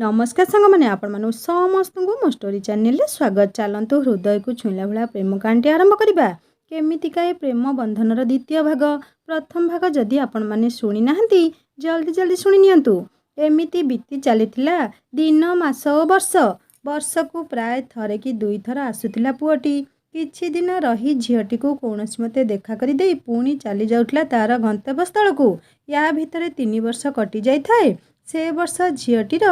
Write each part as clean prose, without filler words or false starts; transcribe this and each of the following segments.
नमस्कार सांग मैंने आपण मानु समस्त को मो स्टोरी चैनल रे स्वागत। चलतु हृदय को छुईला भाया प्रेम कहानी आरंभ करवा। केमितिका ए प्रेम बंधनर द्वितीय भाग। प्रथम भाग जदि आपण माने शुणी नाहंती जल्दी जल्दी शुणी नियंतु। एमिति बीती चलीथिला दिन मास और वर्ष। वर्ष को प्राय थरे कि दुई थर आसुथिला पुअटी। किछि दिन रही झीटी को कौनसी मते देखा करि देई पुणी चली जाउथला तार गंतव्य स्थल को। या भितरे 3 वर्ष कटि जाई थाए। से वर्ष झीटीर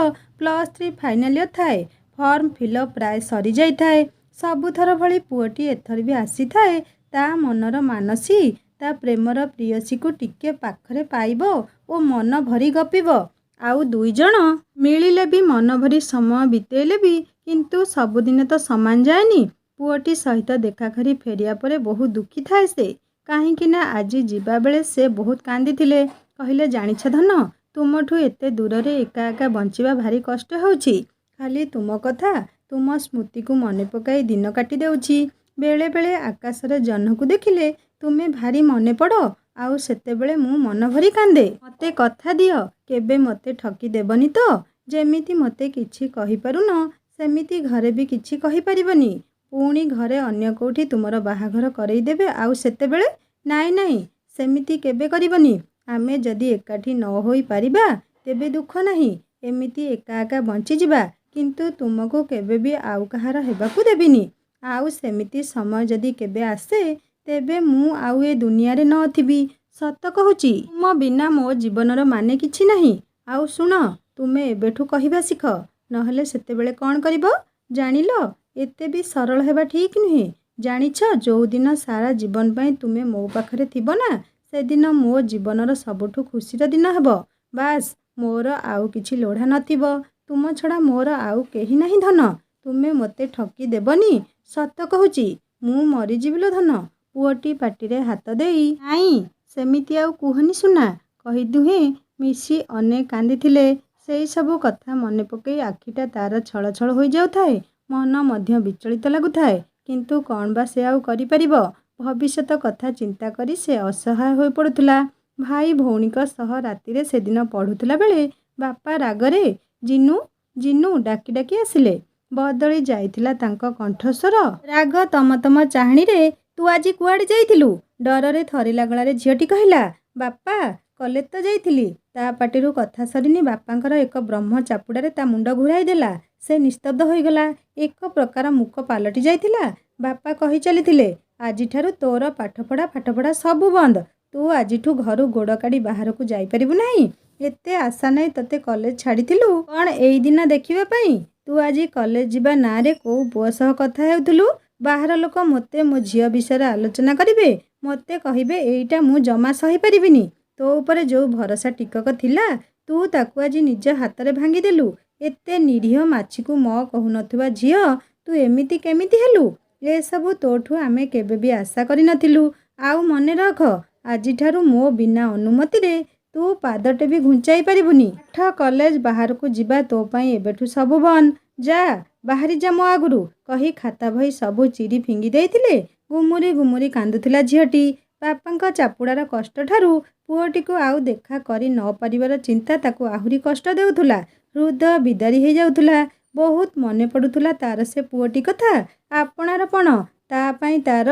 +3 फाइनाल इयर थाए। फॉर्म फिलअप प्राय सरी जाई थाए। सबुथर भली पुअटी एथर भी आसी थाए। ता मनर मानसी ता प्रेमर प्रियसी को टिके पाखरे पाइबो ओ मन भरी गपिबो। आउ दुई जण मिलिले भी मन भरी समय बितेले भी किंतु सबुदिन तो समान जाएनी। पुअटी सहित देखा करी फेरिया परे बहुत दुखी थाए से। काहेकि ना आज जीवा बेले से बहुत कांदी थिले। कहिले जानिछ धन तुमठू एते दूर रे एका एका बंचिबा भारी कष्ट होउछि। खाली तुम कथा तुम स्मृति को मने पकाई दिन काटी देउछि। बेले बेले आकाश रे जह्न को देखिले तुमे भारी मने पड़ो। आउ सेते बेले मु मन भरी कांदे। मते कथा दियो केबे मते ठकी देबनी तो। जेमिति मते किछि कहि पारुनो सेमिति घरे भी किछि कहि परिबनी। पुणी घरे अन्य कोठी तुमर बाहाघर करई देबे। आउ सेते बेले नाई नाई सेमिति केबे करिबनी। आमे जदि एकाठी न होई पारिबा तेबे दुख नहीं। एमिति एका एका बंची जिबा किंतु तुमको केबे भी आउ कहार हेबाकू देबिनी। आउ सेमिति समय जदि केबे आसे तेबे मु आउ ए दुनिया रे न थिबी। सत कहूची तुम बिना मो जीवनर माने किछि नहीं। आउ सुन तुमे एबेठू कहिबा सिख नहले सेते बेले कोन करिबो जानिलो। एते भी सरल हेबा ठीक नुहे। जानिछ जो दिन सारा जीवन पई तुमे मो पाखरे थिबो ना से दिन मो जीवनर सबुठू खुशीर दिन हेबो। बास मोर आउ किछि लोढ़ा नथिबो। तुम छड़ा मोर आउ केही नहीं धन। तुमे मते ठकी देबनी। सत कहूची मु मरी जिबिलो धन। पुअटी पाटिरे हाथ देई नाई सेमिति आउ कुहनी सुना कहि दुहे मिसी अनेक कांदिथिले। सेई सबु कथा मने पकई आखिटा तार छळ छळ होई जाउथाए। मन मध्य विचलित लागुथाए किंतु कौन बा से आउ करि परिबो। भविष्यत कथा चिंता करी से असहाय हो पड़ुला। भाई भौणीक सह रातिरे से दिन पढ़ुला बेले बापा रागरे जिनु जिनु डाकी डाकी आसिले। बदली जाइथिला तांको कंठस्वर। राग तम तम चाहणी रे तू आज कुआडे जाइथिलु। डररे थरिला गलारे झियटी कहिला बापा कलेज तो जाइथिली। ता पाटिरु कथा सरिनी बापांकर एक ब्रह्म चापुडारे ता मुंड घुराई देला। से निस्तब्ध होई गला। एक प्रकार मुक पालटी जाइथिला। बापा कहि चलिथिले आजिठारु तोर पाठपढ़ा सबु बंद। तू आजिठू घरु गोड़ काढ़ी बाहर को जाई परिबु नहीं। एते आशा नहीं तते कॉलेज छाड़ीथिलु कौन एई दिन देखिबा पई। तू आजी कॉलेज जिबा ना रे को पुओ सह कथा हेउथुलु। बाहर लोक मते मो झियो विषय आलोचना करिवे। मते कहिबे एईटा मु जमा सही परिबिनी। तो ऊपर जो भरोसा टिकक थिला तू ताकू आजी निज हाथ रे भांगी देलु। एते निरीह माछी को म कहु नथुवा झियो तू एमिति केमिति हेलु। ए सबु तोठू आमे केबे भी आशा करि नथिलु। आउ मने रख आजिठारु मो बिना अनुमति रे तू पादटे भी घुंचाई परिबुनी। पाठ कॉलेज बाहर को जिबा तो पई एबेठू सबु बन। जा बाहरी जा मो आगुरु कही खाता भई सबु चिरी फिंगी देइथिले। गुमुरी गुमुरी कांदुथिला झियटी। बापांक चापुडार कष्ट ठारू पुओटी को आउ देखा करि न परिवार चिंता ताकू आहुरी कष्ट देउथुला। हृदय बिदारी हे जाउथुला। बहुत मने पड़ुथुला तार से पुओटी कथा। आपणारपण ता पई तार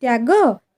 त्याग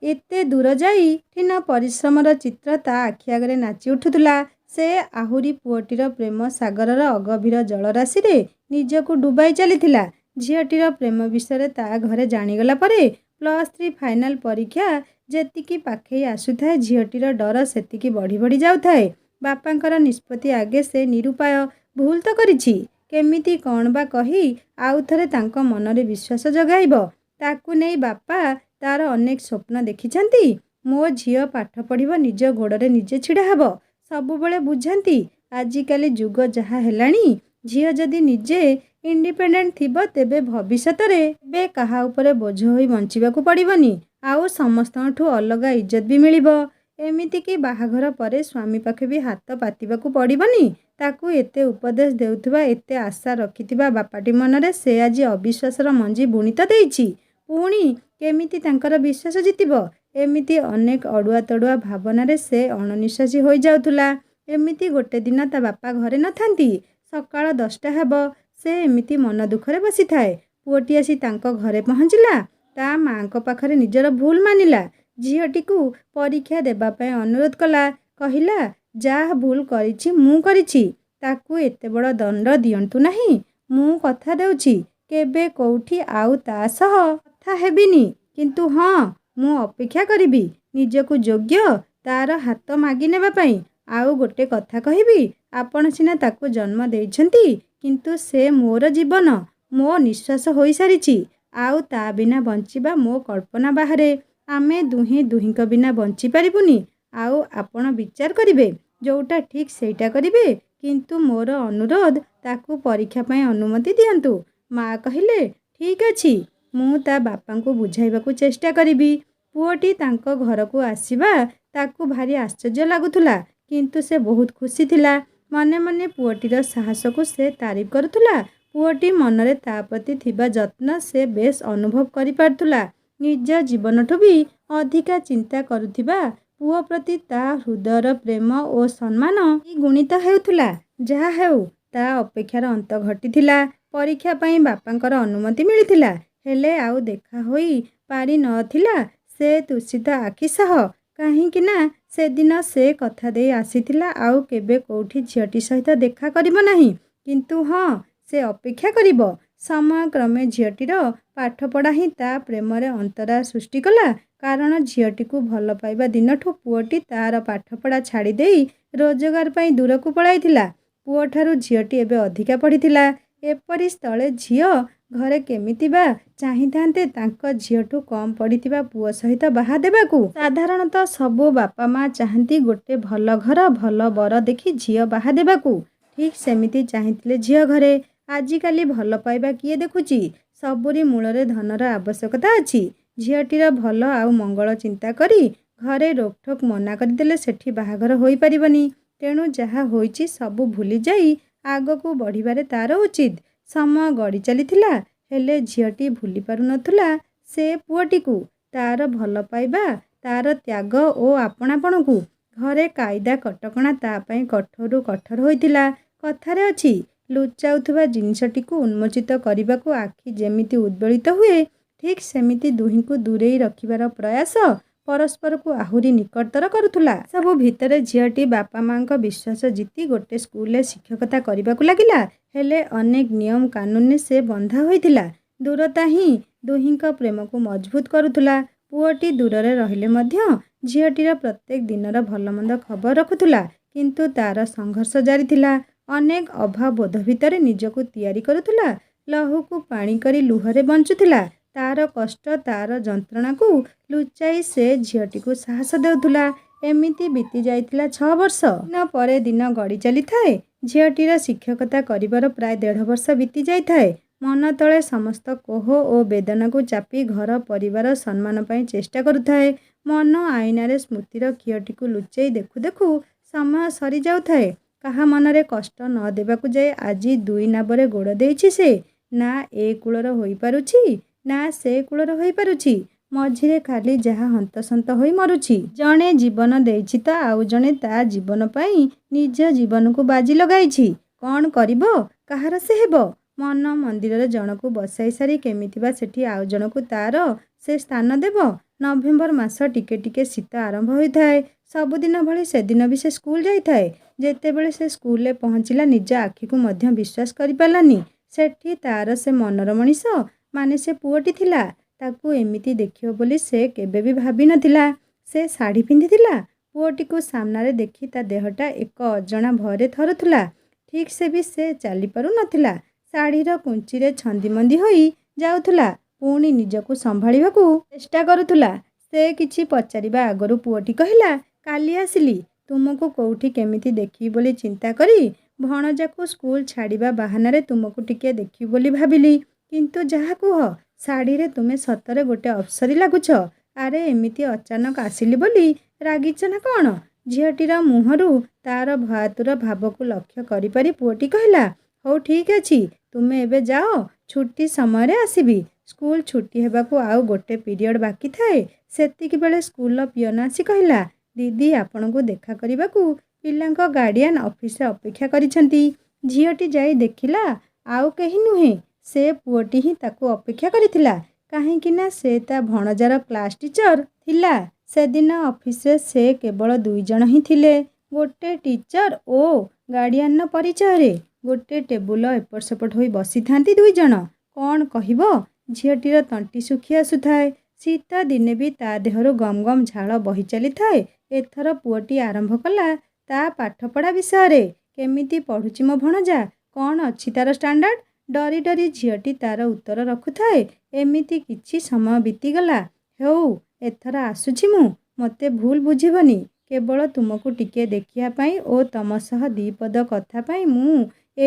एते दूर जाई ठिन परिश्रमर चित्र ता आखि आगरे नाची उठुथुला। से आहुरी पुओटीर प्रेम सागरर अगभीर जलराशि रे निजको डुबाई चलीथिला। झियटीर प्रेम विषय ता घरे जानिगला परे +3 फाइनाल परीक्षा जेतिकी पाखई आसुथाए झियटीर डर सेतिकी बढ़ी बढ़ी जाउथाए। बापांकर निष्पत्ति आगे से निरुपाय। भूल तो करिछि केमिति कौन बा कही आउ थरे तांको मनरे विश्वास जगाइबो। ताकू नहीं बापा तार अनेक स्वप्न देखिछंती। मो झियो पाठ पढ़िबो निज गोड़े निजे छिड़ा हबो सबु बेले बुझांती। आजिकाली जुग जहा हेलानी झियो जदि निजे इंडिपेंडेंट थिबो तेबे भविष्यत रे बे कहा उपरे बोझ होई बंचिबाकू पड़िबनी। आउ समस्तठू अलगा इज्जत भी मिलिबो। एमिति कि बाहाघर परे स्वामी पाखे भी हाथ पातिबाकू पड़िबनी। ताकू एते उपदेश देउथुबा एते आशा रखिथिबा बापाटी मनरे से आज अविश्वासर मंजी बुणित देइछि। पुणी केमिति तांकर विश्वास जितिबो। एमिति अनेक अड़ुआ तड़ुआ भावना रे से अणनिश्वासी होई जाउथुला। एमिति गोटे दिन ता बापा घरे न थांती। ସକାଳ 10ଟା ହେବ। ସେ ଏମିତି ମନ ଦୁଃଖରେ ବସିଥାଏ। ପୁଅଟି ଆସି ତାଙ୍କ ଘରେ ପହଞ୍ଚିଲା। ତା ମାଙ୍କ ପାଖରେ ନିଜର ଭୁଲ ମାନିଲା। ଝିଅଟିକୁ ପରୀକ୍ଷା ଦେବା ପାଇଁ ଅନୁରୋଧ କଲା। କହିଲା, ଯାହା ଭୁଲ କରିଛି ମୁଁ କରିଛି, ତାକୁ ଏତେ ବଡ଼ ଦଣ୍ଡ ଦିଅନ୍ତୁ ନାହିଁ। ମୁଁ କଥା ଦେଉଛି କେବେ କୋଉଠି ଆଉ ତା ସହ କଥା ହେବିନି। କିନ୍ତୁ ହଁ, ମୁଁ ଅପେକ୍ଷା କରିବି ନିଜକୁ ଯୋଗ୍ୟ ତାର ହାତ ମାଗି ନେବା ପାଇଁ। ଆଉ ଗୋଟେ କଥା କହିବି, ଆପଣ ସିନା ତାକୁ ଜନ୍ମ ଦେଇଛନ୍ତି, କିନ୍ତୁ ସେ ମୋର ଜୀବନ, ମୋ ନିଃଶ୍ୱାସ ହୋଇସାରିଛି। ଆଉ ତା ବିନା ବଞ୍ଚିବା ମୋ କଳ୍ପନା ବାହାରେ। ଆମେ ଦୁହେଁ ଦୁହିଁଙ୍କ ବିନା ବଞ୍ଚିପାରିବୁନି। ଆଉ ଆପଣ ବିଚାର କରିବେ, ଯୋଉଟା ଠିକ୍ ସେଇଟା କରିବେ। କିନ୍ତୁ ମୋର ଅନୁରୋଧ, ତାକୁ ପରୀକ୍ଷା ପାଇଁ ଅନୁମତି ଦିଅନ୍ତୁ। ମା କହିଲେ, ଠିକ୍ ଅଛି, ମୁଁ ତା ବାପାଙ୍କୁ ବୁଝାଇବାକୁ ଚେଷ୍ଟା କରିବି। ପୁଅଟି ତାଙ୍କ ଘରକୁ ଆସିବା ତାକୁ ଭାରି ଆଶ୍ଚର୍ଯ୍ୟ ଲାଗୁଥିଲା, କିନ୍ତୁ ସେ ବହୁତ ଖୁସି ଥିଲା। ମନେ ମନେ ପୁଅଟିର ସାହସକୁ ସେ ତାରିଫ କରୁଥିଲା। ପୁଅଟି ମନରେ ତା ପ୍ରତି ଥିବା ଯତ୍ନ ସେ ବେଶ ଅନୁଭବ କରିପାରୁଥିଲା। ନିଜ ଜୀବନଠୁ ବି ଅଧିକା ଚିନ୍ତା କରୁଥିବା ପୁଅ ପ୍ରତି ତା ହୃଦୟର ପ୍ରେମ ଓ ସମ୍ମାନ ଗୁଣିତ ହେଉଥିଲା। ଯାହା ହେଉ, ତା ଅପେକ୍ଷାର ଅନ୍ତ ଘଟିଥିଲା। ପରୀକ୍ଷା ପାଇଁ ବାପାଙ୍କର ଅନୁମତି ମିଳିଥିଲା। ହେଲେ ଆଉ ଦେଖା ହୋଇ ପାରି ନଥିଲା ସେ ତୃଷିତ ଆଖି ସହ। କାହିଁକି ନା ସେଦିନ ସେ କଥା ଦେଇ ଆସିଥିଲା ଆଉ କେବେ କୋଉଠି ଝିଅଟି ସହିତ ଦେଖା କରିବ ନାହିଁ। କିନ୍ତୁ ହଁ, ସେ ଅପେକ୍ଷା କରିବ। ସମୟକ୍ରମେ ଝିଅଟିର ପାଠପଢ଼ା ହିଁ ତା ପ୍ରେମରେ ଅନ୍ତରା ସୃଷ୍ଟି କଲା। କାରଣ ଝିଅଟିକୁ ଭଲ ପାଇବା ଦିନଠୁ ପୁଅଟି ତାର ପାଠପଢ଼ା ଛାଡ଼ି ଦେଇ ରୋଜଗାର ପାଇଁ ଦୂରକୁ ପଳାଇଥିଲା। ପୁଅଠାରୁ ଝିଅଟି ଏବେ ଅଧିକା ପଢ଼ିଥିଲା। ଏପରି ସ୍ଥଳେ ଝିଅ ଘରେ କେମିତି ବା ଚାହିଁଥାନ୍ତେ ତାଙ୍କ ଝିଅଠୁ କମ୍ ପଢ଼ିଥିବା ପୁଅ ସହିତ ବାହା ଦେବାକୁ। ସାଧାରଣତଃ ସବୁ ବାପା ମା ଚାହାନ୍ତି ଗୋଟେ ଭଲ ଘର, ଭଲ ବର ଦେଖି ଝିଅ ବାହା ଦେବାକୁ। ଠିକ୍ ସେମିତି ଚାହିଁଥିଲେ ଝିଅ ଘରେ। ଆଜିକାଲି ଭଲ ପାଇବା କିଏ ଦେଖୁଛି? ସବୁରି ମୂଳରେ ଧନର ଆବଶ୍ୟକତା ଅଛି। ଝିଅଟିର ଭଲ ଆଉ ମଙ୍ଗଳ ଚିନ୍ତା କରି ଘରେ ରୋକଠୋକ ମନା କରିଦେଲେ ସେଠି ବାହାଘର ହୋଇପାରିବନି। ତେଣୁ ଯାହା ହୋଇଛି ସବୁ ଭୁଲିଯାଇ ଆଗକୁ ବଢ଼ିବାରେ ତାର ଉଚିତ। ସମୟ ଗଡ଼ି ଚାଲିଥିଲା, ହେଲେ ଝିଅଟି ଭୁଲି ପାରୁନଥିଲା ସେ ପୁଅଟିକୁ, ତାର ଭଲ ପାଇବା, ତାର ତ୍ୟାଗ ଓ ଆପଣାପଣକୁ। ଘରେ କାଇଦା କଟକଣା ତା ପାଇଁ କଠୋରରୁ କଠୋର ହୋଇଥିଲା। କଥାରେ ଅଛି, ଲୁଚାଉଥିବା ଜିନିଷଟିକୁ ଉନ୍ମୋଚିତ କରିବାକୁ ଆଖି ଯେମିତି ଉଦ୍ବେଳିତ ହୁଏ, ଠିକ୍ ସେମିତି ଦୁହିଁଙ୍କୁ ଦୂରେଇ ରଖିବାର ପ୍ରୟାସ ପରସ୍ପରକୁ ଆହୁରି ନିକଟତର କରୁଥିଲା। ସବୁ ଭିତରେ ଝିଅଟି ବାପା ମାଙ୍କ ବିଶ୍ୱାସ ଜିତି ଗୋଟେ ସ୍କୁଲରେ ଶିକ୍ଷକତା କରିବାକୁ ଲାଗିଲା। ହେଲେ ଅନେକ ନିୟମ କାନୁନରେ ସେ ବନ୍ଧା ହୋଇଥିଲା। ଦୂରତା ହିଁ ଦୁହିଁଙ୍କ ପ୍ରେମକୁ ମଜବୁତ କରୁଥିଲା। ପୁଅଟି ଦୂରରେ ରହିଲେ ମଧ୍ୟ ଝିଅଟିର ପ୍ରତ୍ୟେକ ଦିନର ଭଲମନ୍ଦ ଖବର ରଖୁଥିଲା। କିନ୍ତୁ ତାର ସଂଘର୍ଷ ଜାରି ଥିଲା। ଅନେକ ଅଭାବ ବୋଧ ଭିତରେ ନିଜକୁ ତିଆରି କରୁଥିଲା। ଲହୁକୁ ପାଣି କରି ଲୁହରେ ବଞ୍ଚୁଥିଲା। ତାର କଷ୍ଟ, ତାର ଯନ୍ତ୍ରଣାକୁ ଲୁଚାଇ ସେ ଝିଅଟିକୁ ସାହସ ଦେଉଥିଲା। ଏମିତି ବିତି ଯାଇଥିଲା 6 ବର୍ଷ। ଦିନ ପରେ ଦିନ ଗଡ଼ି ଚାଲିଥାଏ। ଝିଅଟିର ଶିକ୍ଷକତା କରିବାର ପ୍ରାୟ 1.5 ବର୍ଷ ବିତି ଯାଇଥାଏ। ମନ ତଳେ ସମସ୍ତ କୋହ ଓ ବେଦନାକୁ ଚାପି ଘର ପରିବାର ସମ୍ମାନ ପାଇଁ ଚେଷ୍ଟା କରୁଥାଏ। ମନ ଆଇନାରେ ସ୍ମୃତିର ଖିଅଟିକୁ ଲୁଚେଇ ଦେଖୁ ଦେଖୁ ସମୟ ସରି ଯାଉଥାଏ। କାହା ମନରେ କଷ୍ଟ ନ ଦେବାକୁ ଯାଇ ଆଜି 2 ନାବରେ ଗୋଡ଼ ଦେଇଛି ସେ। ନା ଏ କୂଳର ହୋଇପାରୁଛି, ନା ସେ କୂଳର ହୋଇପାରୁଛି। ମଝିରେ ଖାଲି ଯାହା ହନ୍ତସନ୍ତ ହୋଇ ମରୁଛି। ଜଣେ ଜୀବନ ଦେଇଛି ତ ଆଉ ଜଣେ ତା ଜୀବନ ପାଇଁ ନିଜ ଜୀବନକୁ ବାଜି ଲଗାଇଛି। କ'ଣ କରିବ? କାହାର ସେ ହେବ? ମନ ମନ୍ଦିରରେ ଜଣକୁ ବସାଇ ସାରି କେମିତି ବା ସେଠି ଆଉ ଜଣକୁ ତାର ସେ ସ୍ଥାନ ଦେବ? ନଭେମ୍ବର ମାସ, ଟିକେ ଟିକେ ଶୀତ ଆରମ୍ଭ ହୋଇଥାଏ। ସବୁଦିନ ଭଳି ସେଦିନ ବି ସେ ସ୍କୁଲ ଯାଇଥାଏ। ଯେତେବେଳେ ସେ ସ୍କୁଲରେ ପହଞ୍ଚିଲା, ନିଜ ଆଖିକୁ ମଧ୍ୟ ବିଶ୍ୱାସ କରିପାରିଲାନି। ସେଠି ତାର ସେ ମନର ମଣିଷ, ମାନେ ସେ ପୁଅଟି ଥିଲା। ତାକୁ ଏମିତି ଦେଖିବ ବୋଲି ସେ କେବେ ବି ଭାବିନଥିଲା। ସେ ଶାଢ଼ୀ ପିନ୍ଧିଥିଲା। ପୁଅଟିକୁ ସାମ୍ନାରେ ଦେଖି ତା ଦେହଟା ଏକ ଅଜଣା ଭୟରେ ଥରୁଥିଲା। ଠିକ୍ ସେ ବି ସେ ଚାଲିପାରୁନଥିଲା। ଶାଢ଼ୀର କୁଞ୍ଚିରେ ଛନ୍ଦିମନ୍ଦି ହୋଇ ଯାଉଥିଲା। ପୁଣି ନିଜକୁ ସମ୍ଭାଳିବାକୁ ଚେଷ୍ଟା କରୁଥିଲା। ସେ କିଛି ପଚାରିବା ଆଗରୁ ପୁଅଟି କହିଲା, କାଲି ଆସିଲି ତୁମକୁ କୋଉଠି କେମିତି ଦେଖିବି ବୋଲି ଚିନ୍ତା କରି ଭଣଜାକୁ ସ୍କୁଲ ଛାଡ଼ିବା ବାହାନାରେ ତୁମକୁ ଟିକେ ଦେଖିବି ବୋଲି ଭାବିଲି। କିନ୍ତୁ ଯାହା କୁହ, ଶାଢ଼ୀରେ ତୁମେ ସତରେ ଗୋଟେ ଅପ୍ସରୀ ଲାଗୁଛ। ଆରେ ଏମିତି ଅଚାନକ ଆସିଲି ବୋଲି ରାଗିଛ ନା କ'ଣ? ଝିଅଟିର ମୁହଁରୁ ତାର ଭୟାତୁର ଭାବକୁ ଲକ୍ଷ୍ୟ କରିପାରି ପୁଅଟି କହିଲା, ହଉ ଠିକ୍ ଅଛି, ତୁମେ ଏବେ ଯାଅ, ଛୁଟି ସମୟରେ ଆସିବି। ସ୍କୁଲ ଛୁଟି ହେବାକୁ ଆଉ ଗୋଟେ ପିରିୟଡ଼ ବାକି ଥାଏ। ସେତିକି ବେଳେ ସ୍କୁଲର ପିଅନ ଆସି କହିଲା, ଦିଦି ଆପଣଙ୍କୁ ଦେଖା କରିବାକୁ ପିଲାଙ୍କ ଗାର୍ଡ଼ିଆନ ଅଫିସରେ ଅପେକ୍ଷା କରିଛନ୍ତି। ଝିଅଟି ଯାଇ ଦେଖିଲା ଆଉ କେହି ନୁହେଁ, ସେ ପୁଅଟି ହିଁ ତାକୁ ଅପେକ୍ଷା କରିଥିଲା। କାହିଁକି ନା ସେ ତା ଭଣଜାର କ୍ଲାସ୍ ଟିଚର ଥିଲା। ସେଦିନ ଅଫିସରେ ସେ କେବଳ 2 ଜଣ ହିଁ ଥିଲେ, ଗୋଟେ ଟିଚର ଓ ଗାର୍ଡ଼ିଆନର ପରିଚୟରେ। ଗୋଟେ ଟେବୁଲ ଏପଟ ସେପଟ ହୋଇ ବସିଥାନ୍ତି 2 ଜଣ। କ'ଣ କହିବ? ଝିଅଟିର ତଣ୍ଟି ଶୁଖି ଆସୁଥାଏ। ଶୀତ ଦିନେ ବି ତା ଦେହରୁ ଗମ ଗମ ଝାଳ ବହି ଚାଲିଥାଏ। ଏଥର ପୁଅଟି ଆରମ୍ଭ କଲା ତା ପାଠପଢ଼ା ବିଷୟରେ। କେମିତି ପଢ଼ୁଛି ମୋ ଭଣଜା? କ'ଣ ଅଛି ତାର ଷ୍ଟାଣ୍ଡାର୍ଡ଼? ଡରି ଡରି ଝିଅଟି ତାର ଉତ୍ତର ରଖୁଥାଏ। ଏମିତି କିଛି ସମୟ ବିତିଗଲା। ହେଉ, ଏଥର ଆସୁଛି ମୁଁ। ମୋତେ ଭୁଲ ବୁଝିବନି। କେବଳ ତୁମକୁ ଟିକେ ଦେଖିବା ପାଇଁ ଓ ତମ ସହ 2 ପଦ କଥା ପାଇଁ ମୁଁ